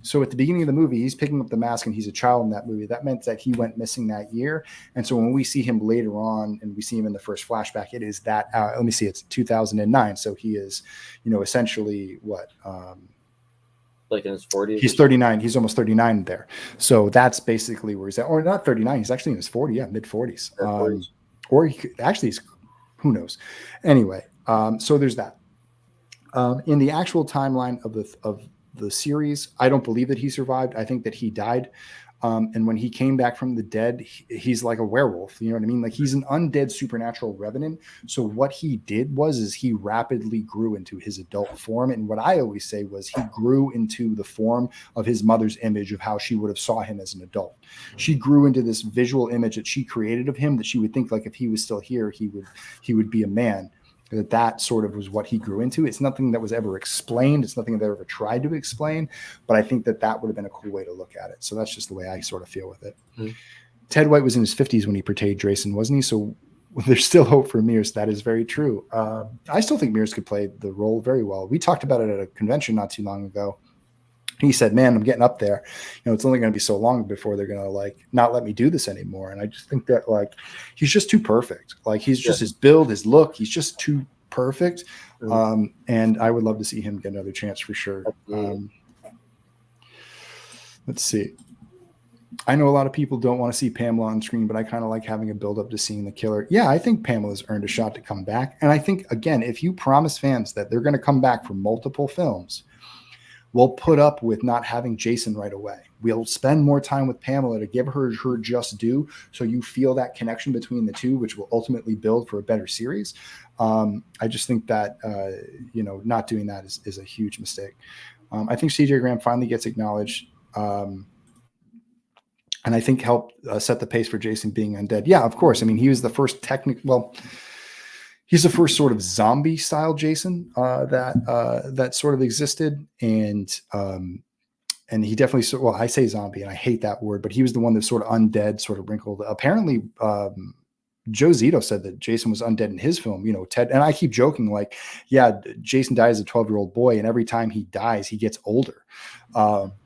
So at the beginning of the movie, he's picking up the mask and he's a child in that movie. That meant that he went missing that year. And so when we see him later on and we see him in the first flashback, it is that, let me see, it's 2009. So he is, essentially what? Like in his 40s? He's 39. He's almost 39 there. So that's basically where he's at. Or not 39. He's actually in his 40s. Yeah, mid 40s. Or he could, actually, who knows? Anyway, so there's that. In the actual timeline of the series, I don't believe that he survived. I think that he died. And when he came back from the dead, he's like a werewolf. You know what I mean? Like he's an undead supernatural revenant. So what he did is he rapidly grew into his adult form. And what I always say was he grew into the form of his mother's image of how she would have saw him as an adult. She grew into this visual image that she created of him that she would think like if he was still here, he would be a man. That sort of was what he grew into. It's nothing that was ever explained. It's nothing that I ever tried to explain, but I think that would have been a cool way to look at it. So that's just the way I sort of feel with it. Mm-hmm. Ted White was in his 50s when he portrayed Jason, wasn't he? So there's still hope for Mears. That is very true. I still think Mears could play the role very well. We talked about it at a convention not too long ago. He said, man, I'm getting up there. It's only going to be so long before they're going to not let me do this anymore. And I just think that he's just too perfect. He's just his build, his look, he's just too perfect. And I would love to see him get another chance for sure. Let's see. I know a lot of people don't want to see Pamela on screen, but I kind of like having a build up to seeing the killer. Yeah, I think Pamela's earned a shot to come back. And I think, again, if you promise fans that they're going to come back for multiple films, we'll put up with not having Jason right away. We'll spend more time with Pamela to give her just due, so you feel that connection between the two, which will ultimately build for a better series. I just think that, not doing that is a huge mistake. I think CJ Graham finally gets acknowledged, and I think helped set the pace for Jason being undead. Yeah, of course. I mean, he was the first he's the first sort of zombie style Jason that sort of existed. And and he definitely, well, I say zombie and I hate that word, but he was the one that sort of undead, sort of wrinkled. Apparently, Joe Zito said that Jason was undead in his film, Ted. And I keep joking, like, yeah, Jason dies as a 12-year-old boy, and every time he dies, he gets older.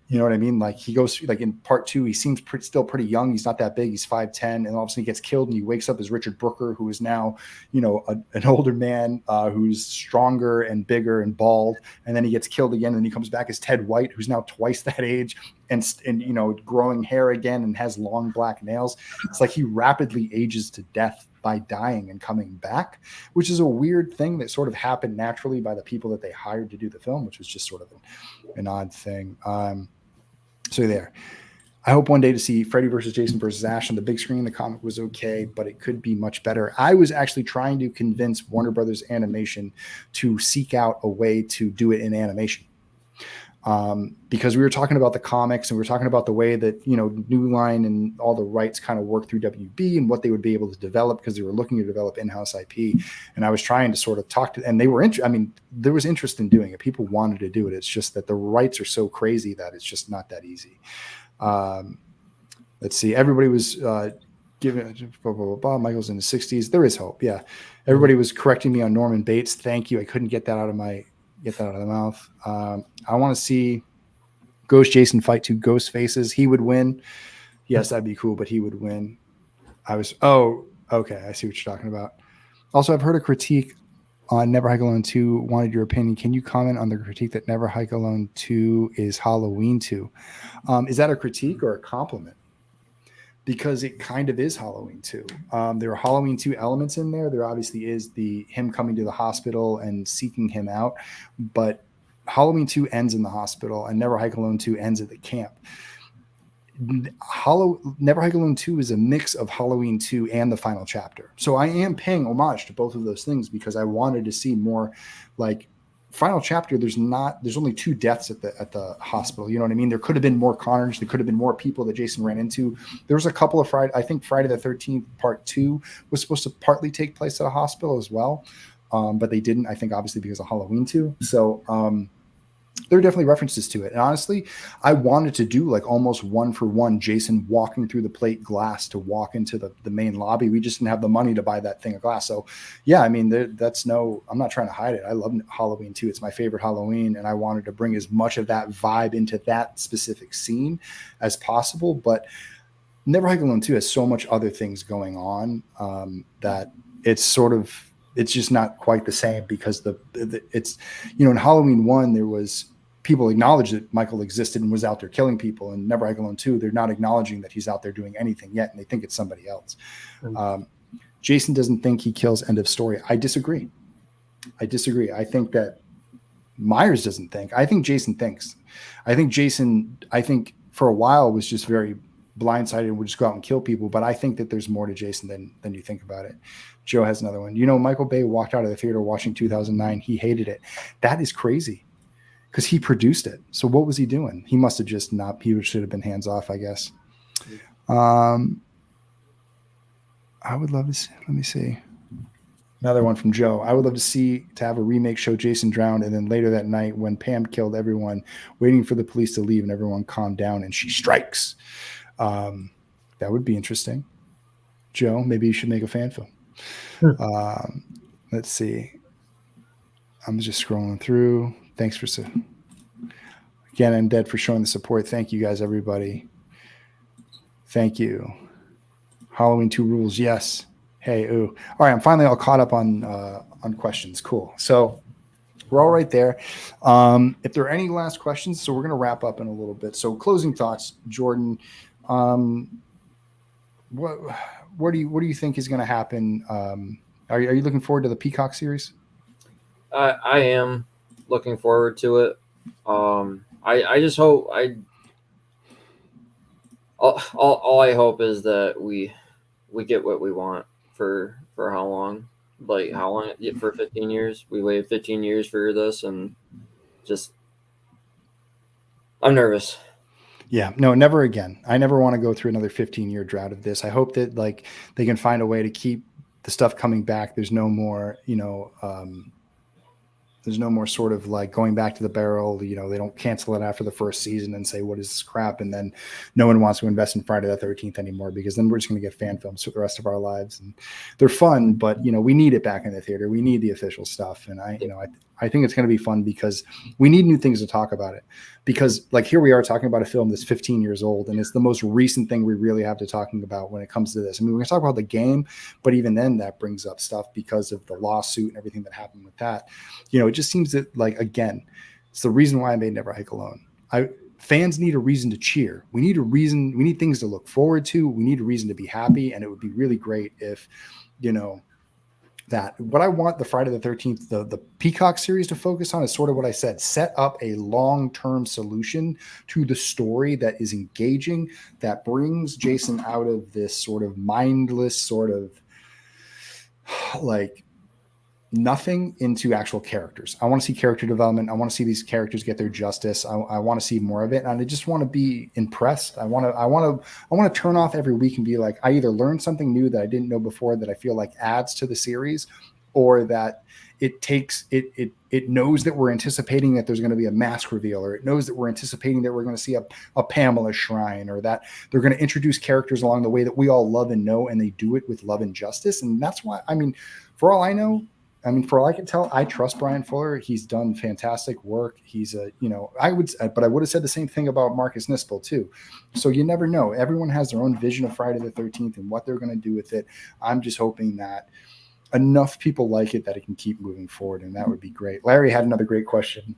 You know what I mean? Like, he goes, like, in part 2, he seems still pretty young. He's not that big. He's 5'10", and all of a sudden he gets killed, and he wakes up as Richard Brooker, who is now, an older man who's stronger and bigger and bald. And then he gets killed again, and he comes back as Ted White, who's now twice that age, and growing hair again and has long black nails. It's like he rapidly ages to death by dying and coming back, which is a weird thing that sort of happened naturally by the people that they hired to do the film, which was just sort of an odd thing. So there. I hope one day to see Freddy versus Jason versus Ash on the big screen. The comic was okay, but it could be much better. I was actually trying to convince Warner Brothers Animation to seek out a way to do it in animation. Because we were talking about the comics, and we were talking about the way that, New Line and all the rights kind of work through WB and what they would be able to develop, because they were looking to develop in-house IP. And I was trying to sort of talk to, and they were there was interest in doing it. People wanted to do it. It's just that the rights are so crazy that it's just not that easy. Let's see. Everybody was giving blah, blah, blah, blah. Michael's in the 60s. There is hope. Yeah. Everybody was correcting me on Norman Bates. Thank you. I couldn't get that out of the mouth. I want to see Ghost Jason fight 2 ghost faces. He would win. Yes, that'd be cool, but he would win. Okay. I see what you're talking about. Also, I've heard a critique on Never Hike Alone 2. Wanted your opinion. Can you comment on the critique that Never Hike Alone 2 is Halloween 2? Is that a critique or a compliment? Because it kind of is Halloween 2. There are Halloween 2 elements in there. There obviously is him coming to the hospital and seeking him out, but Halloween 2 ends in the hospital, and Never Hike Alone 2 ends at the camp. Never Hike Alone 2 is a mix of Halloween 2 and the final chapter. So I am paying homage to both of those things because I wanted to see more. Like, final chapter, there's only 2 deaths at the hospital. You know what I mean? There could have been more carnage. There could have been more people that Jason ran into. There was a couple of Friday the 13th part 2 was supposed to partly take place at a hospital as well. But they didn't, I think, obviously because of Halloween 2. So there are definitely references to it. And honestly, I wanted to do like almost 1-for-1 Jason walking through the plate glass to walk into the main lobby. We just didn't have the money to buy that thing of glass. So yeah, I mean, I'm not trying to hide it. I love Halloween 2. It's my favorite Halloween. And I wanted to bring as much of that vibe into that specific scene as possible. But Never Hike Alone 2 has so much other things going on that it's just not quite the same, because it's, in Halloween 1, there was people acknowledged that Michael existed and was out there killing people, and Never Hike Alone 2, they're not acknowledging that he's out there doing anything yet, and they think it's somebody else. Jason doesn't think he kills, end of story. I disagree. I think that Myers doesn't think. I think Jason thinks. I think for a while was just very blindsided and would just go out and kill people. But I think that there's more to Jason than you think about it. Joe has another one. Michael Bay walked out of the theater watching 2009. He hated it. That is crazy because he produced it. So what was he doing? He must have just he should have been hands off, I guess. I would love to see, let me see. Another one from Joe. I would love to have a remake show Jason drowned, and then later that night when Pam killed everyone, waiting for the police to leave and everyone calmed down and she strikes. That would be interesting. Joe, maybe you should make a fan film. Let's see. I'm just scrolling through. Thanks again, I'm dead for showing the support. Thank you guys, everybody. Thank you. Halloween 2 rules. Yes. Hey, ooh. All right. I'm finally all caught up on questions. Cool. So we're all right there. If there are any last questions, so we're going to wrap up in a little bit. So closing thoughts, Jordan. What do you think is going to happen? Are you looking forward to the Peacock series? I am looking forward to it. I just hope all I hope is that we get what we want for how long? Like how long? For 15 years? We waited 15 years for this, and just I'm nervous. Yeah, no, never again. I never want to go through another 15-year drought of this. I hope that they can find a way to keep the stuff coming back. There's no more, There's no more sort of like going back to the barrel. You know, they don't cancel it after the first season and say, what is this crap? And then no one wants to invest in Friday the 13th anymore, because then we're just going to get fan films for the rest of our lives. And they're fun, but, you know, we need it back in the theater. We need the official stuff. And I think it's going to be fun because we need new things to talk about it. Because like here we are talking about a film that's 15 years old, and it's the most recent thing we really have to talking about when it comes to this. I mean, we're going to talk about the game, but even then that brings up stuff because of the lawsuit and everything that happened with that. You know, it just seems that, like, again, it's the reason why I made Never Hike Alone. Fans need a reason to cheer. We need a reason. We need things to look forward to. We need a reason to be happy. And it would be really great if, you know, that what I want the Friday the 13th, the Peacock series to focus on is sort of what I said, set up a long-term solution to the story that is engaging, that brings Jason out of this sort of mindless sort of like nothing into actual characters. I want to see character development. I want to see these characters get their justice. I want to see more of it. And I just want to be impressed. I want to turn off every week and be like, I either learned something new that I didn't know before that I feel like adds to the series, or that it knows that we're anticipating that there's going to be a mask reveal, or it knows that we're anticipating that we're going to see a Pamela shrine, or that they're going to introduce characters along the way that we all love and know, and they do it with love and justice. And that's why, I mean, for all I know, for all I can tell, I trust Brian Fuller. He's done fantastic work. He's I would have said the same thing about Marcus Nispel too. So you never know. Everyone has their own vision of Friday the 13th and what they're going to do with it. I'm just hoping that enough people like it that it can keep moving forward, and that would be great. Larry had another great question.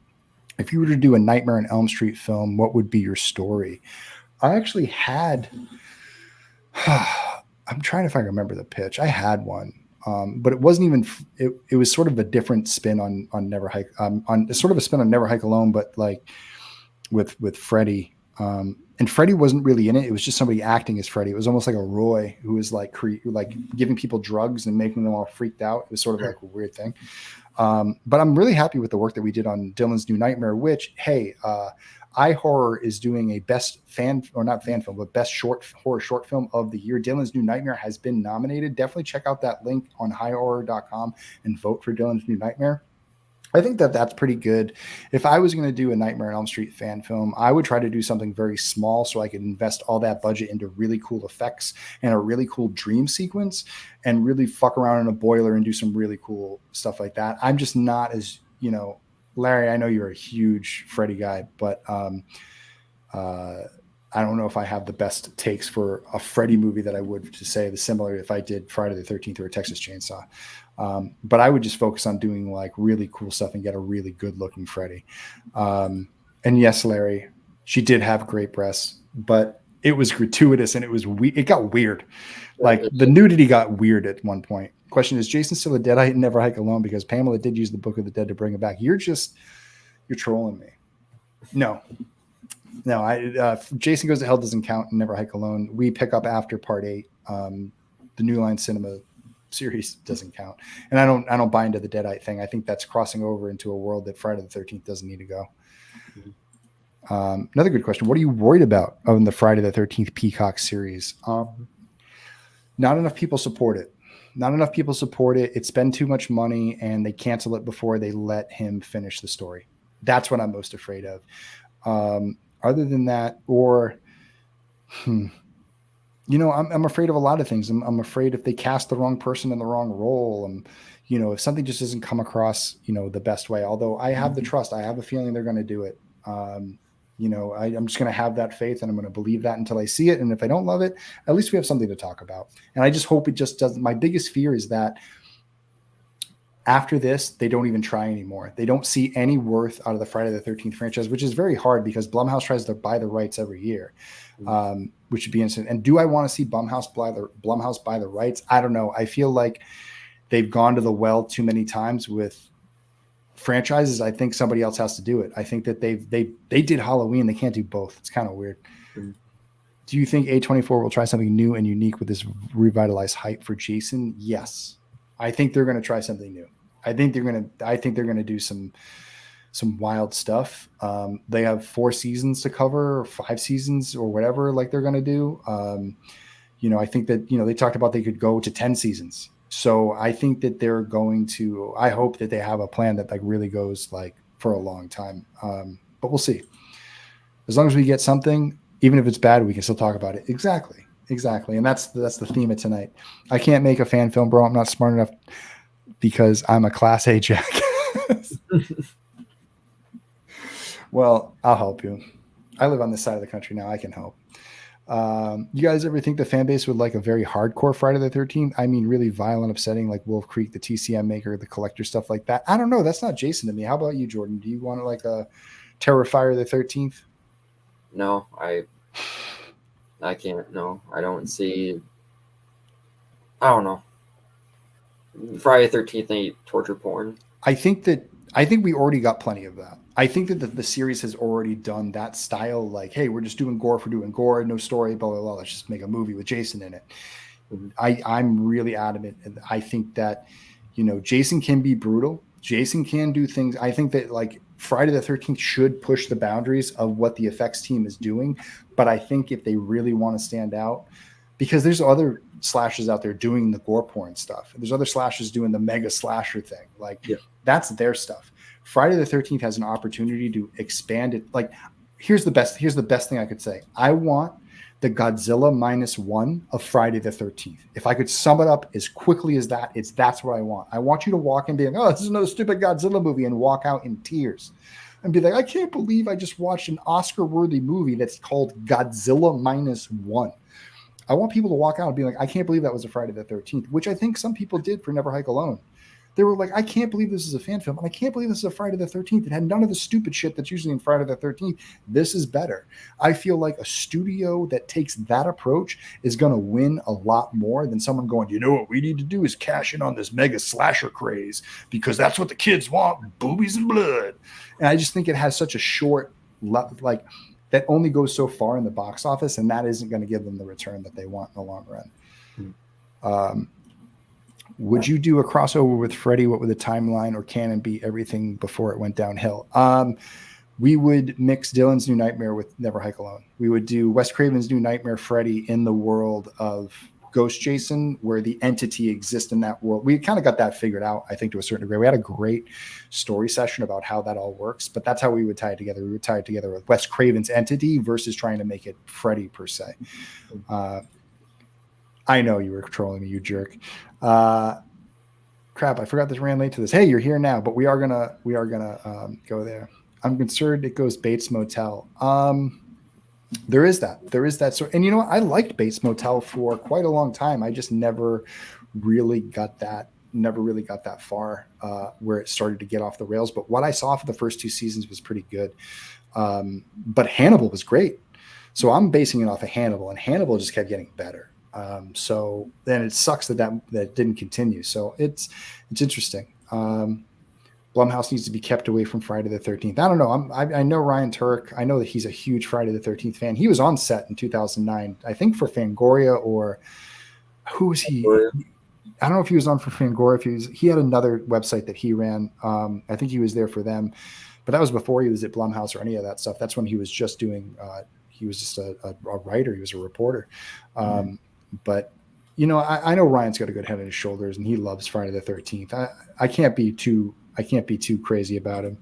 If you were to do a Nightmare on Elm Street film, what would be your story? I actually had, I'm trying to remember the pitch. I had one. But it wasn't even, it was sort of a different spin on Never Hike, on sort of a spin on Never Hike Alone, but like with Freddy. And Freddy wasn't really in it. It was just somebody acting as Freddy. It was almost like a Roy who was like giving people drugs and making them all freaked out. It was sort of like a weird thing. But I'm really happy with the work that we did on Dylan's New Nightmare, which, hey, iHorror is doing a best horror short film of the year. Dylan's New Nightmare has been nominated. Definitely check out that link on highhorror.com and vote for Dylan's New Nightmare. I think that that's pretty good. If I was going to do a Nightmare on Elm Street fan film, I would try to do something very small so I could invest all that budget into really cool effects and a really cool dream sequence and really fuck around in a boiler and do some really cool stuff like that. I'm just not as, Larry, I know you're a huge Freddy guy, but I don't know if I have the best takes for a Freddy movie that I would to say the similar if I did Friday the 13th or a Texas Chainsaw. But I would just focus on doing like really cool stuff and get a really good looking Freddy. And yes, Larry, she did have great breasts, but it was gratuitous and it got weird. Like the nudity got weird at one point. Question, is Jason still a deadite and Never Hike Alone? Because Pamela did use the Book of the Dead to bring it back. You're trolling me. No, Jason Goes to Hell doesn't count and Never Hike Alone. We pick up after part 8. The New Line Cinema series doesn't count. And I don't buy into the deadite thing. I think that's crossing over into a world that Friday the 13th doesn't need to go. Another good question. What are you worried about on the Friday the 13th Peacock series? Not enough people support it. It's spend too much money and they cancel it before they let him finish the story. That's what I'm most afraid of. Other than that, I'm afraid of a lot of things. I'm afraid if they cast the wrong person in the wrong role, if something just doesn't come across, the best way, although I have the trust, I have a feeling they're going to do it. I'm just going to have that faith and I'm going to believe that until I see it. And if I don't love it, at least we have something to talk about. And I just hope it just doesn't. My biggest fear is that after this, they don't even try anymore. They don't see any worth out of the Friday the 13th franchise, which is very hard because Blumhouse tries to buy the rights every year, which would be instant. And do I want to see Blumhouse buy the rights? I don't know. I feel like they've gone to the well too many times with franchises. I think somebody else has to do it. I think that they did Halloween. They can't do both. It's kind of weird. Do you think A24 will try something new and unique with this revitalized hype for Jason? Yes. I think they're going to try something new. I think they're going to do some wild stuff. They have 4 seasons to cover, or 5 seasons or whatever, like they're going to do. I think that, they talked about they could go to 10 seasons. So I think that they're going to, I hope that they have a plan that like really goes like for a long time. But we'll see. As long as we get something, even if it's bad, we can still talk about it. Exactly. And that's the theme of tonight. I can't make a fan film, bro. I'm not smart enough because I'm a class A jack. Well, I'll help you. I live on this side of the country now. I can help. You guys ever think the fan base would like a very hardcore Friday the 13th? I mean, really violent, upsetting, like Wolf Creek, the TCM maker, the collector, stuff like that. I don't know. That's not Jason to me. How about you, Jordan? Do you want like a Terrifier the 13th? No, I can't. No, I don't see. I don't know. Friday the 13th ain't torture porn. I think we already got plenty of that. I think that the series has already done that style. Like, hey, we're just doing gore for doing gore, no story, blah, blah, blah. Let's just make a movie with Jason in it. I'm really adamant. And I think that, Jason can be brutal. Jason can do things. I think that like Friday the 13th should push the boundaries of what the effects team is doing. But I think if they really want to stand out, because there's other slashers out there doing the gore porn stuff. There's other slashers doing the mega slasher thing. Like that's their stuff. Friday the 13th has an opportunity to expand it. Like here's the best thing I could say. I want the Godzilla -1 of Friday the 13th. If I could sum it up as quickly as that, that's what I want. I want you to walk in being, oh, this is another stupid Godzilla movie, and walk out in tears and be like, I can't believe I just watched an Oscar-worthy movie that's called Godzilla -1. I want people to walk out and be like, I can't believe that was a Friday the 13th, which I think some people did for Never Hike Alone. They were like, I can't believe this is a fan film, and I can't believe this is a Friday the 13th. It had none of the stupid shit that's usually in Friday the 13th. This is better. I feel like a studio that takes that approach is going to win a lot more than someone going, what we need to do is cash in on this mega slasher craze because that's what the kids want, boobies and blood. And I just think it has such a short, like, that only goes so far in the box office, and that isn't going to give them the return that they want in the long run. Would you do a crossover with Freddy? What would the timeline or canon be? Everything before it went downhill. We would mix Dylan's New Nightmare with Never Hike Alone. We would do Wes Craven's New Nightmare Freddy in the world of Ghost Jason, where the entity exists in that world. We kind of got that figured out, I think, to a certain degree. We had a great story session about how that all works, but that's how we would tie it together. We would tie it together with Wes Craven's entity versus trying to make it Freddy per se. I know you were trolling me, you jerk. Crap, I forgot this, ran late to this. Hey, you're here now, but we are gonna go there. I'm concerned it goes Bates Motel. There is that sort, and what? I liked Bates Motel for quite a long time. I just never really got that far where it started to get off the rails. But what I saw for the first 2 seasons was pretty good. But Hannibal was great. So I'm basing it off of Hannibal, and Hannibal just kept getting better. So then it sucks that didn't continue. So it's interesting. Blumhouse needs to be kept away from Friday the 13th. I don't know. I know Ryan Turk. I know that he's a huge Friday the 13th fan. He was on set in 2009, I think for Fangoria, or who was he? I don't know if he was on for Fangoria. He had another website that he ran. I think he was there for them, but that was before he was at Blumhouse or any of that stuff. That's when he was just doing, he was just a writer. He was a reporter. But I know Ryan's got a good head on his shoulders, and he loves Friday the 13th. I can't be too crazy about him.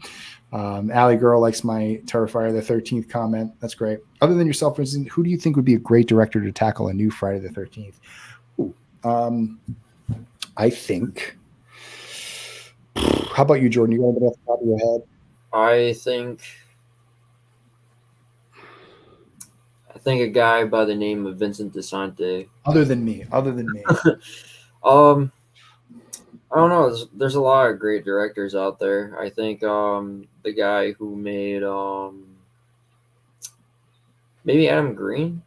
Allie Girl likes my Terrifier the 13th comment. That's great. Other than yourself, who do you think would be a great director to tackle a new Friday the 13th? I think. How about you, Jordan? You got anybody off the top of your head? I think a guy by the name of Vincent DeSante. Other than me. I don't know. There's a lot of great directors out there. I think the guy who made maybe Adam Green.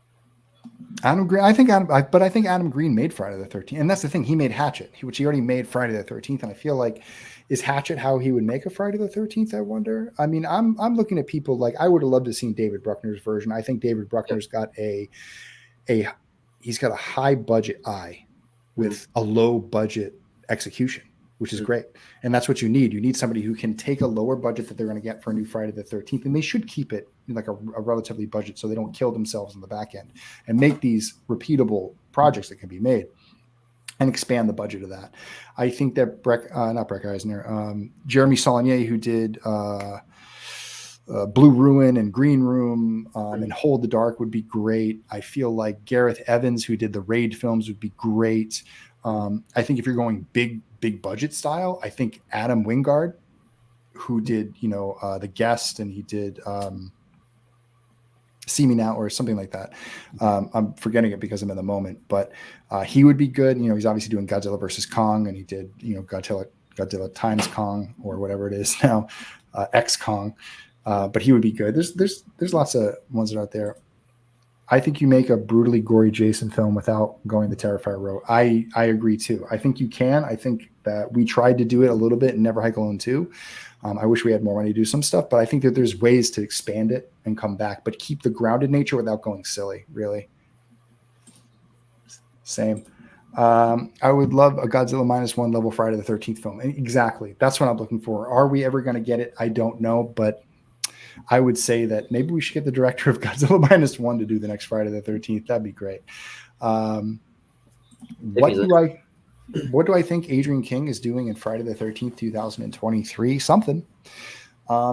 I think Adam Green made Friday the 13th, and that's the thing. He made Hatchet, which he already made Friday the 13th, and I feel like, is Hatchet how he would make a Friday the 13th? I wonder. I mean, I'm looking at people like, I would have loved to have seen David Bruckner's version. I think David Bruckner's got he's got a high budget eye with a low budget execution, which is great. And that's what you need. You need somebody who can take a lower budget that they're going to get for a new Friday the 13th, and they should keep it in like a relatively budget so they don't kill themselves in the back end, and make these repeatable projects that can be made. and expand the budget of that. I think that not Breck Eisner, Jeremy Saulnier, who did Blue Ruin and Green Room and Hold the Dark would be great. I feel like Gareth Evans, who did the Raid films, would be great. I think if you're going big budget style, I think Adam Wingard, who did, The Guest, and he did See Me Now or something like that. I'm forgetting it because I'm in the moment, but he would be good. He's obviously doing Godzilla versus Kong, and he did, Godzilla times Kong or whatever it is now, X Kong. But he would be good. There's lots of ones that are out there. I think you make a brutally gory Jason film without going the Terrifier route. I agree too. I think you can. I think that we tried to do it a little bit in Never Hike Alone 2. I wish we had more money to do some stuff, but I think that there's ways to expand it and come back, but keep the grounded nature without going silly, really. Same. I would love a Godzilla -1 level Friday the 13th film. Exactly. That's what I'm looking for. Are we ever going to get it? I don't know, but I would say that maybe we should get the director of Godzilla -1 to do the next Friday the 13th. That'd be great. What do I think Adrienne King is doing in Friday the 13th, 2023? Something.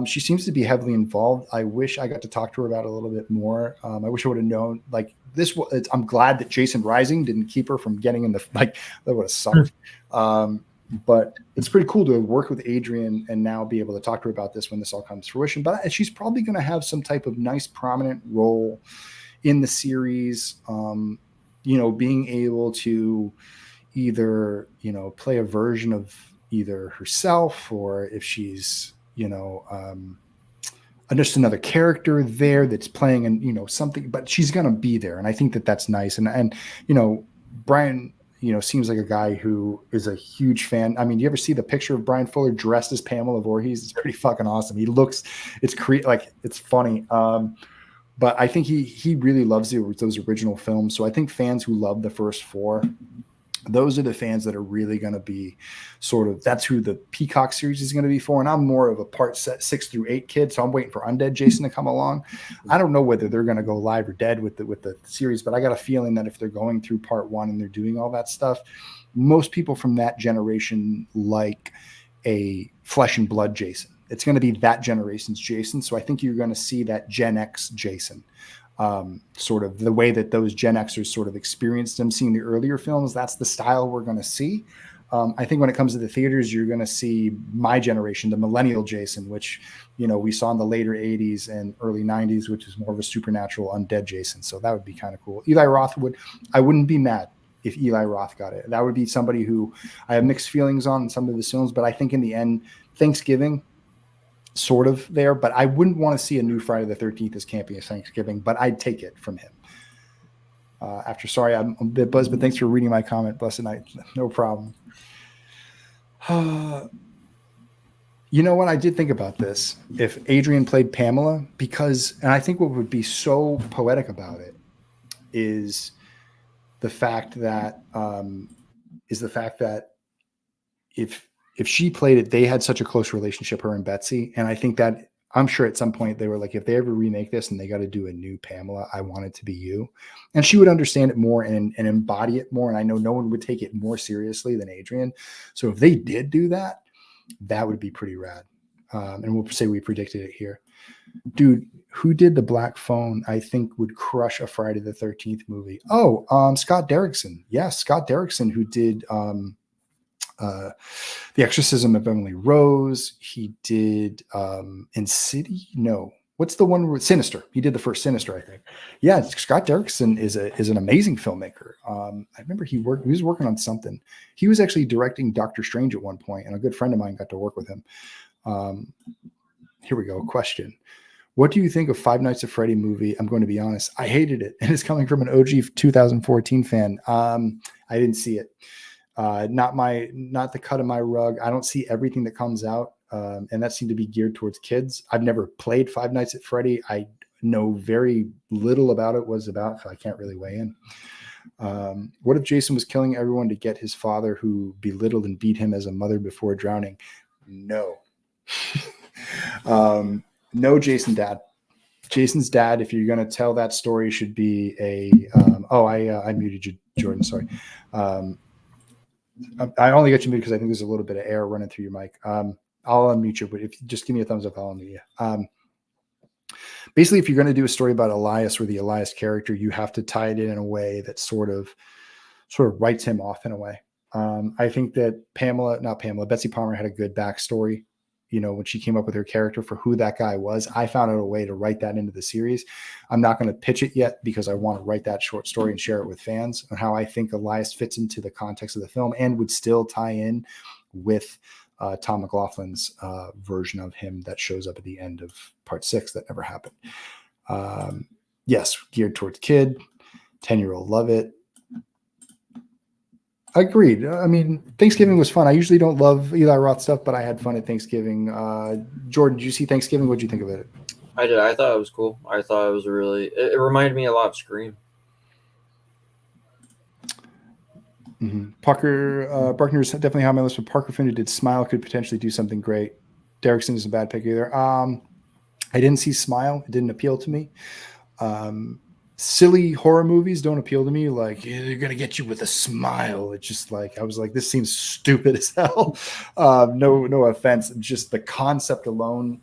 She seems to be heavily involved. I wish I got to talk to her about it a little bit more. I wish I would have known like this. I'm glad that Jason Rising didn't keep her from getting in the, that would have sucked. But it's pretty cool to work with Adrienne and now be able to talk to her about this when this all comes to fruition. But she's probably going to have some type of nice prominent role in the series, being able to either, play a version of either herself, or if she's, just another character there that's playing something, but she's going to be there. And I think that that's nice. And Brian, seems like a guy who is a huge fan. I mean, you ever see the picture of Brian Fuller dressed as Pamela Voorhees? It's pretty fucking awesome. He looks, it's funny. But I think he really loves those original films. So I think fans who love the first four, those are the fans that are really going to be that's who the Peacock series is going to be for. And I'm more of a part 6 through 8 kid. So I'm waiting for Undead Jason to come along. I don't know whether they're going to go live or dead with the series, but I got a feeling that if they're going through part 1 and they're doing all that stuff, most people from that generation like a flesh and blood Jason. It's going to be that generation's Jason. So I think you're going to see that Gen X Jason. Sort of the way that those Gen Xers sort of experienced them seeing the earlier films. That's the style we're going to see. I think when it comes to the theaters, you're going to see my generation, the millennial Jason, which, we saw in the later 80s and early 90s, which is more of a supernatural undead Jason. So that would be kind of cool. Eli Roth I wouldn't be mad if Eli Roth got it. That would be somebody who I have mixed feelings on in some of his films, but I think in the end, Thanksgiving, sort of there, but I wouldn't want to see a new Friday the 13th as campy as Thanksgiving, but I'd take it from him. Sorry, I'm a bit buzzed, but thanks for reading my comment. Blessed night. No problem. You know what? I did think about this. If Adrienne played Pamela, and I think what would be so poetic about it is the fact that if she played it, they had such a close relationship, her and Betsy. And I think that I'm sure at some point they were like, if they ever remake this and they got to do a new Pamela, I want it to be you. And she would understand it more and embody it more. And I know no one would take it more seriously than Adrienne. So if they did do that, that would be pretty rad. And we'll say we predicted it here. Dude, who did The Black Phone, I think would crush a Friday the 13th movie? Oh, Scott Derrickson. Yes, Scott Derrickson, who did The Exorcism of Emily Rose. He did Insidious. No, what's the one with Sinister? He did the first Sinister, I think. Yeah, Scott Derrickson is an amazing filmmaker. I remember he was working on something. He was actually directing Doctor Strange at one point, and a good friend of mine got to work with him. Here we go. Question. What do you think of Five Nights at Freddy movie? I'm going to be honest. I hated it. And it's coming from an OG 2014 fan. I didn't see it. Not the cut of my rug. I don't see everything that comes out. And that seemed to be geared towards kids. I've never played Five Nights at Freddy. I know very little about it so I can't really weigh in. What if Jason was killing everyone to get his father who belittled and beat him as a mother before drowning? No. No, Jason dad. Jason's dad, if you're going to tell that story, should be I muted you, Jordan. Sorry. I only got you muted because I think there's a little bit of air running through your mic. I'll unmute you, but if you just give me a thumbs up, I'll unmute you. Basically, if you're going to do a story about Elias or the Elias character, you have to tie it in a way that sort of writes him off in a way. I think that Betsy Palmer had a good backstory. When she came up with her character for who that guy was, I found out a way to write that into the series. I'm not going to pitch it yet because I want to write that short story and share it with fans on how I think Elias fits into the context of the film and would still tie in with Tom McLaughlin's version of him that shows up at the end of part 6 that never happened. Yes, geared towards kid, 10-year-old love it. Agreed. I mean, Thanksgiving was fun. I usually don't love Eli Roth stuff, but I had fun at Thanksgiving. Jordan, did you see Thanksgiving? What did you think of it? I did. I thought it was cool. I thought it was it reminded me a lot of Scream. Mm-hmm. Parker Bruckner's definitely high on my list, but Parker Finn, who did Smile, could potentially do something great. Derrickson isn't a bad pick either. I didn't see Smile. It didn't appeal to me. Silly horror movies don't appeal to me. Like, they're going to get you with a smile. It's just like, I was like, this seems stupid as hell. No offense. Just the concept alone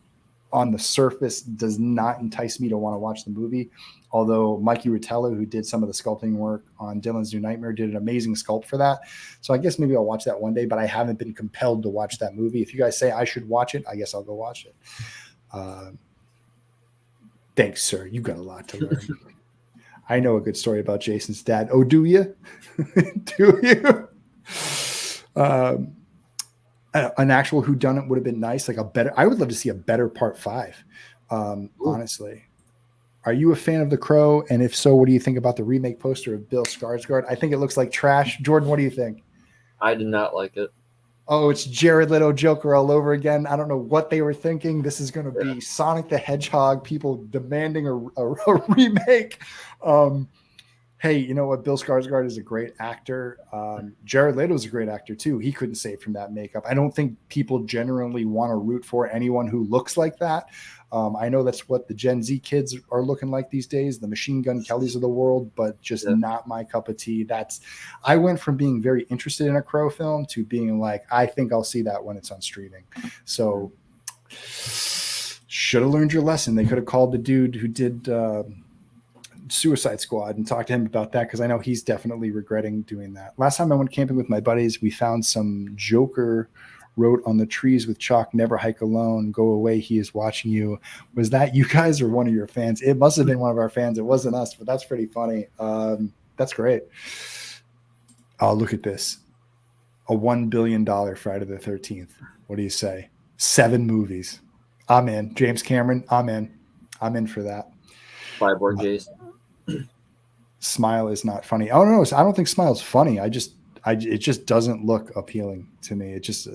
on the surface does not entice me to want to watch the movie. Although Mikey Rotella, who did some of the sculpting work on Dylan's New Nightmare, did an amazing sculpt for that. So I guess maybe I'll watch that one day, but I haven't been compelled to watch that movie. If you guys say I should watch it, I guess I'll go watch it. Thanks, sir. You got a lot to learn. I know a good story about Jason's dad. Oh, do you? Do you? An actual whodunit would have been nice. I would love to see a better part 5. Honestly. Are you a fan of The Crow? And if so, what do you think about the remake poster of Bill Skarsgård? I think it looks like trash. Jordan, what do you think? I did not like it. Oh, it's Jared Leto Joker all over again. I don't know what they were thinking. This is going to be Sonic the Hedgehog, people demanding a remake. Hey, you know what? Bill Skarsgård is a great actor. Jared Leto is a great actor too. He couldn't save from that makeup. I don't think people generally want to root for anyone who looks like that. I know that's what the Gen Z kids are looking like these days, the Machine Gun Kellys of the world, but just not my cup of tea. I went from being very interested in a Crow film to being like, I think I'll see that when it's on streaming. So should have learned your lesson. They could have called the dude who did Suicide Squad and talked to him about that, because I know he's definitely regretting doing that. Last time I went camping with my buddies, we found some Joker wrote on the trees with chalk, "Never hike alone, go away, he is watching you." Was that you guys or one of your fans? It must have been one of our fans. It wasn't us, but that's pretty funny. That's great. Oh, look at this. A $1 billion Friday the 13th. What do you say? 7 movies. I'm in. James Cameron, I'm in. I'm in for that. Cyborg Jason. Smile is not funny. Oh no, I don't think Smile's funny. It just doesn't look appealing to me. It just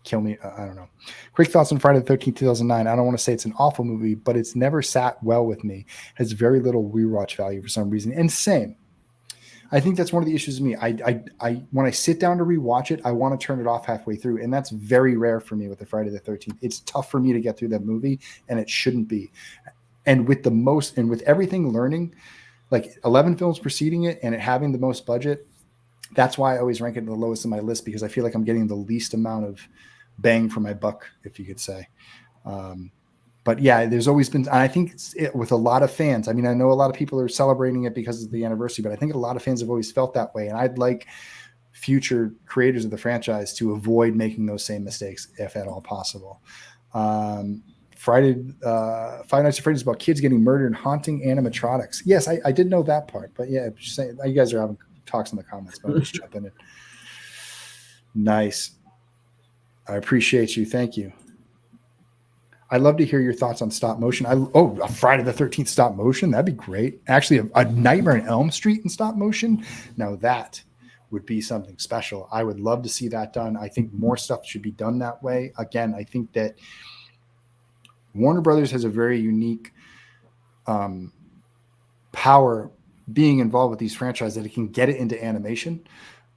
kill me. I don't know. Quick thoughts on Friday the 13th, 2009. I don't want to say it's an awful movie, but it's never sat well with me. Has very little rewatch value for some reason. And same. I think that's one of the issues with me. I when I sit down to rewatch it, I want to turn it off halfway through, and that's very rare for me with the Friday the 13th. It's tough for me to get through that movie, and it shouldn't be. And with everything learning, like 11 films preceding it and it having the most budget, that's why I always rank it the lowest in my list, because I feel like I'm getting the least amount of bang for my buck, if you could say. But yeah, there's always been, and I think with a lot of fans, I mean, I know a lot of people are celebrating it because of the anniversary, but I think a lot of fans have always felt that way. And I'd like future creators of the franchise to avoid making those same mistakes, if at all possible. Five Nights at Freddy's is about kids getting murdered and haunting animatronics. Yes, I did know that part, but yeah, just saying, you guys are having talks in the comments, but I'm just jumping in. Nice. I appreciate you. Thank you. I'd love to hear your thoughts on stop motion. A Friday the 13th stop motion. That'd be great. Actually, a Nightmare on Elm Street in stop motion. Now that would be something special. I would love to see that done. I think more stuff should be done that way. Again, I think that Warner Brothers has a very unique power being involved with these franchises, that it can get it into animation.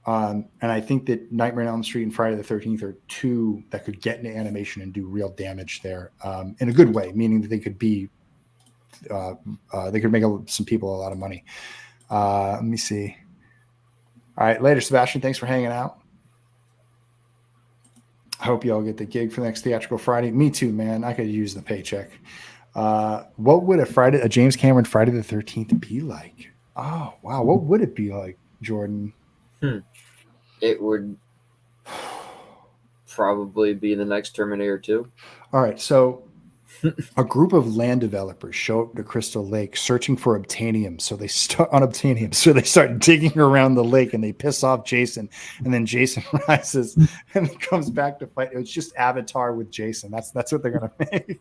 And I think that Nightmare on Elm Street and Friday the 13th are two that could get into animation and do real damage there in a good way, meaning that they could be, they could make some people a lot of money. Let me see. All right, later, Sebastian. Thanks for hanging out. I hope y'all get the gig for the next theatrical Friday. Me too, man. I could use the paycheck. What would a James Cameron Friday the 13th be like? Oh, wow. What would it be like, Jordan? It would probably be the next Terminator 2. All right. So a group of land developers show up to Crystal Lake searching for obtainium. So they start digging around the lake and they piss off Jason. And then Jason rises and he comes back to fight. It's just Avatar with Jason. That's what they're gonna make.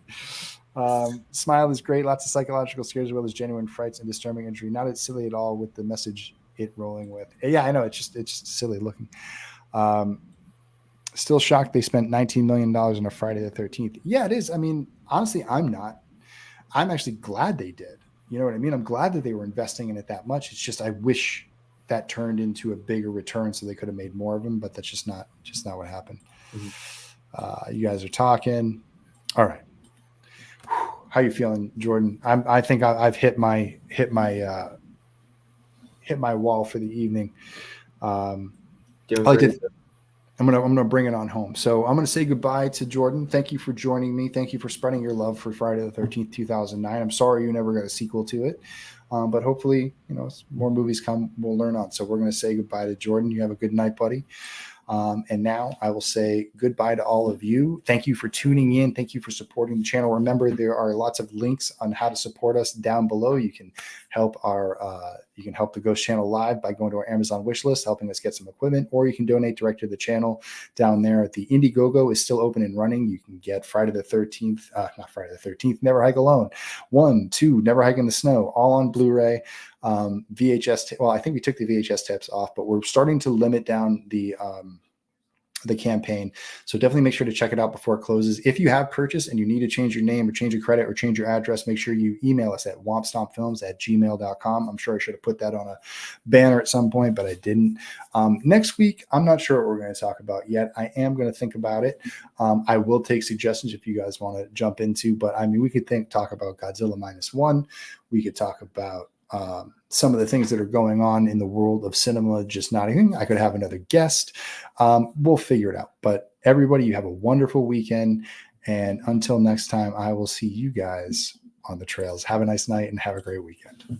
Smile is great. Lots of psychological scares as well as genuine frights and disturbing imagery. Not as silly at all with the message it rolling with. Yeah, I know. It's just silly looking. Still shocked they spent $19 million on a Friday the 13th. Yeah, it is. I mean, honestly, I'm not. I'm actually glad they did. You know what I mean? I'm glad that they were investing in it that much. It's just I wish that turned into a bigger return so they could have made more of them, but that's just not what happened. Mm-hmm. You guys are talking. All right. How you feeling, Jordan? I think I've hit my wall for the evening. I'm gonna bring it on home. So I'm gonna say goodbye to Jordan. Thank you for joining me. Thank you for spreading your love for Friday the 13th, 2009. I'm sorry you never got a sequel to it, but hopefully, more movies come. We'll learn on. So we're gonna say goodbye to Jordan. You have a good night, buddy. And now I will say goodbye to all of you. Thank you for tuning in. Thank you for supporting the channel. Remember, there are lots of links on how to support us down below. You can help the Ghost Channel Live by going to our Amazon wish list, helping us get some equipment, or you can donate direct to the channel down there. The Indiegogo is still open and running. You can get Friday the 13th, not Friday the 13th, Never Hike Alone, 1, 2, Never Hike in the Snow, all on Blu-ray. VHS. Well, I think we took the VHS tapes off, but we're starting to limit down the campaign. So definitely make sure to check it out before it closes. If you have purchased and you need to change your name or change your credit or change your address, make sure you email us at wompstompfilms@gmail.com. I'm sure I should have put that on a banner at some point, but I didn't. Next week, I'm not sure what we're going to talk about yet. I am going to think about it. I will take suggestions if you guys want to jump into, but I mean, we could talk about Godzilla -1. We could talk about some of the things that are going on in the world of cinema, just not anything. I could have another guest. We'll figure it out. But everybody, you have a wonderful weekend. And until next time, I will see you guys on the trails. Have a nice night and have a great weekend.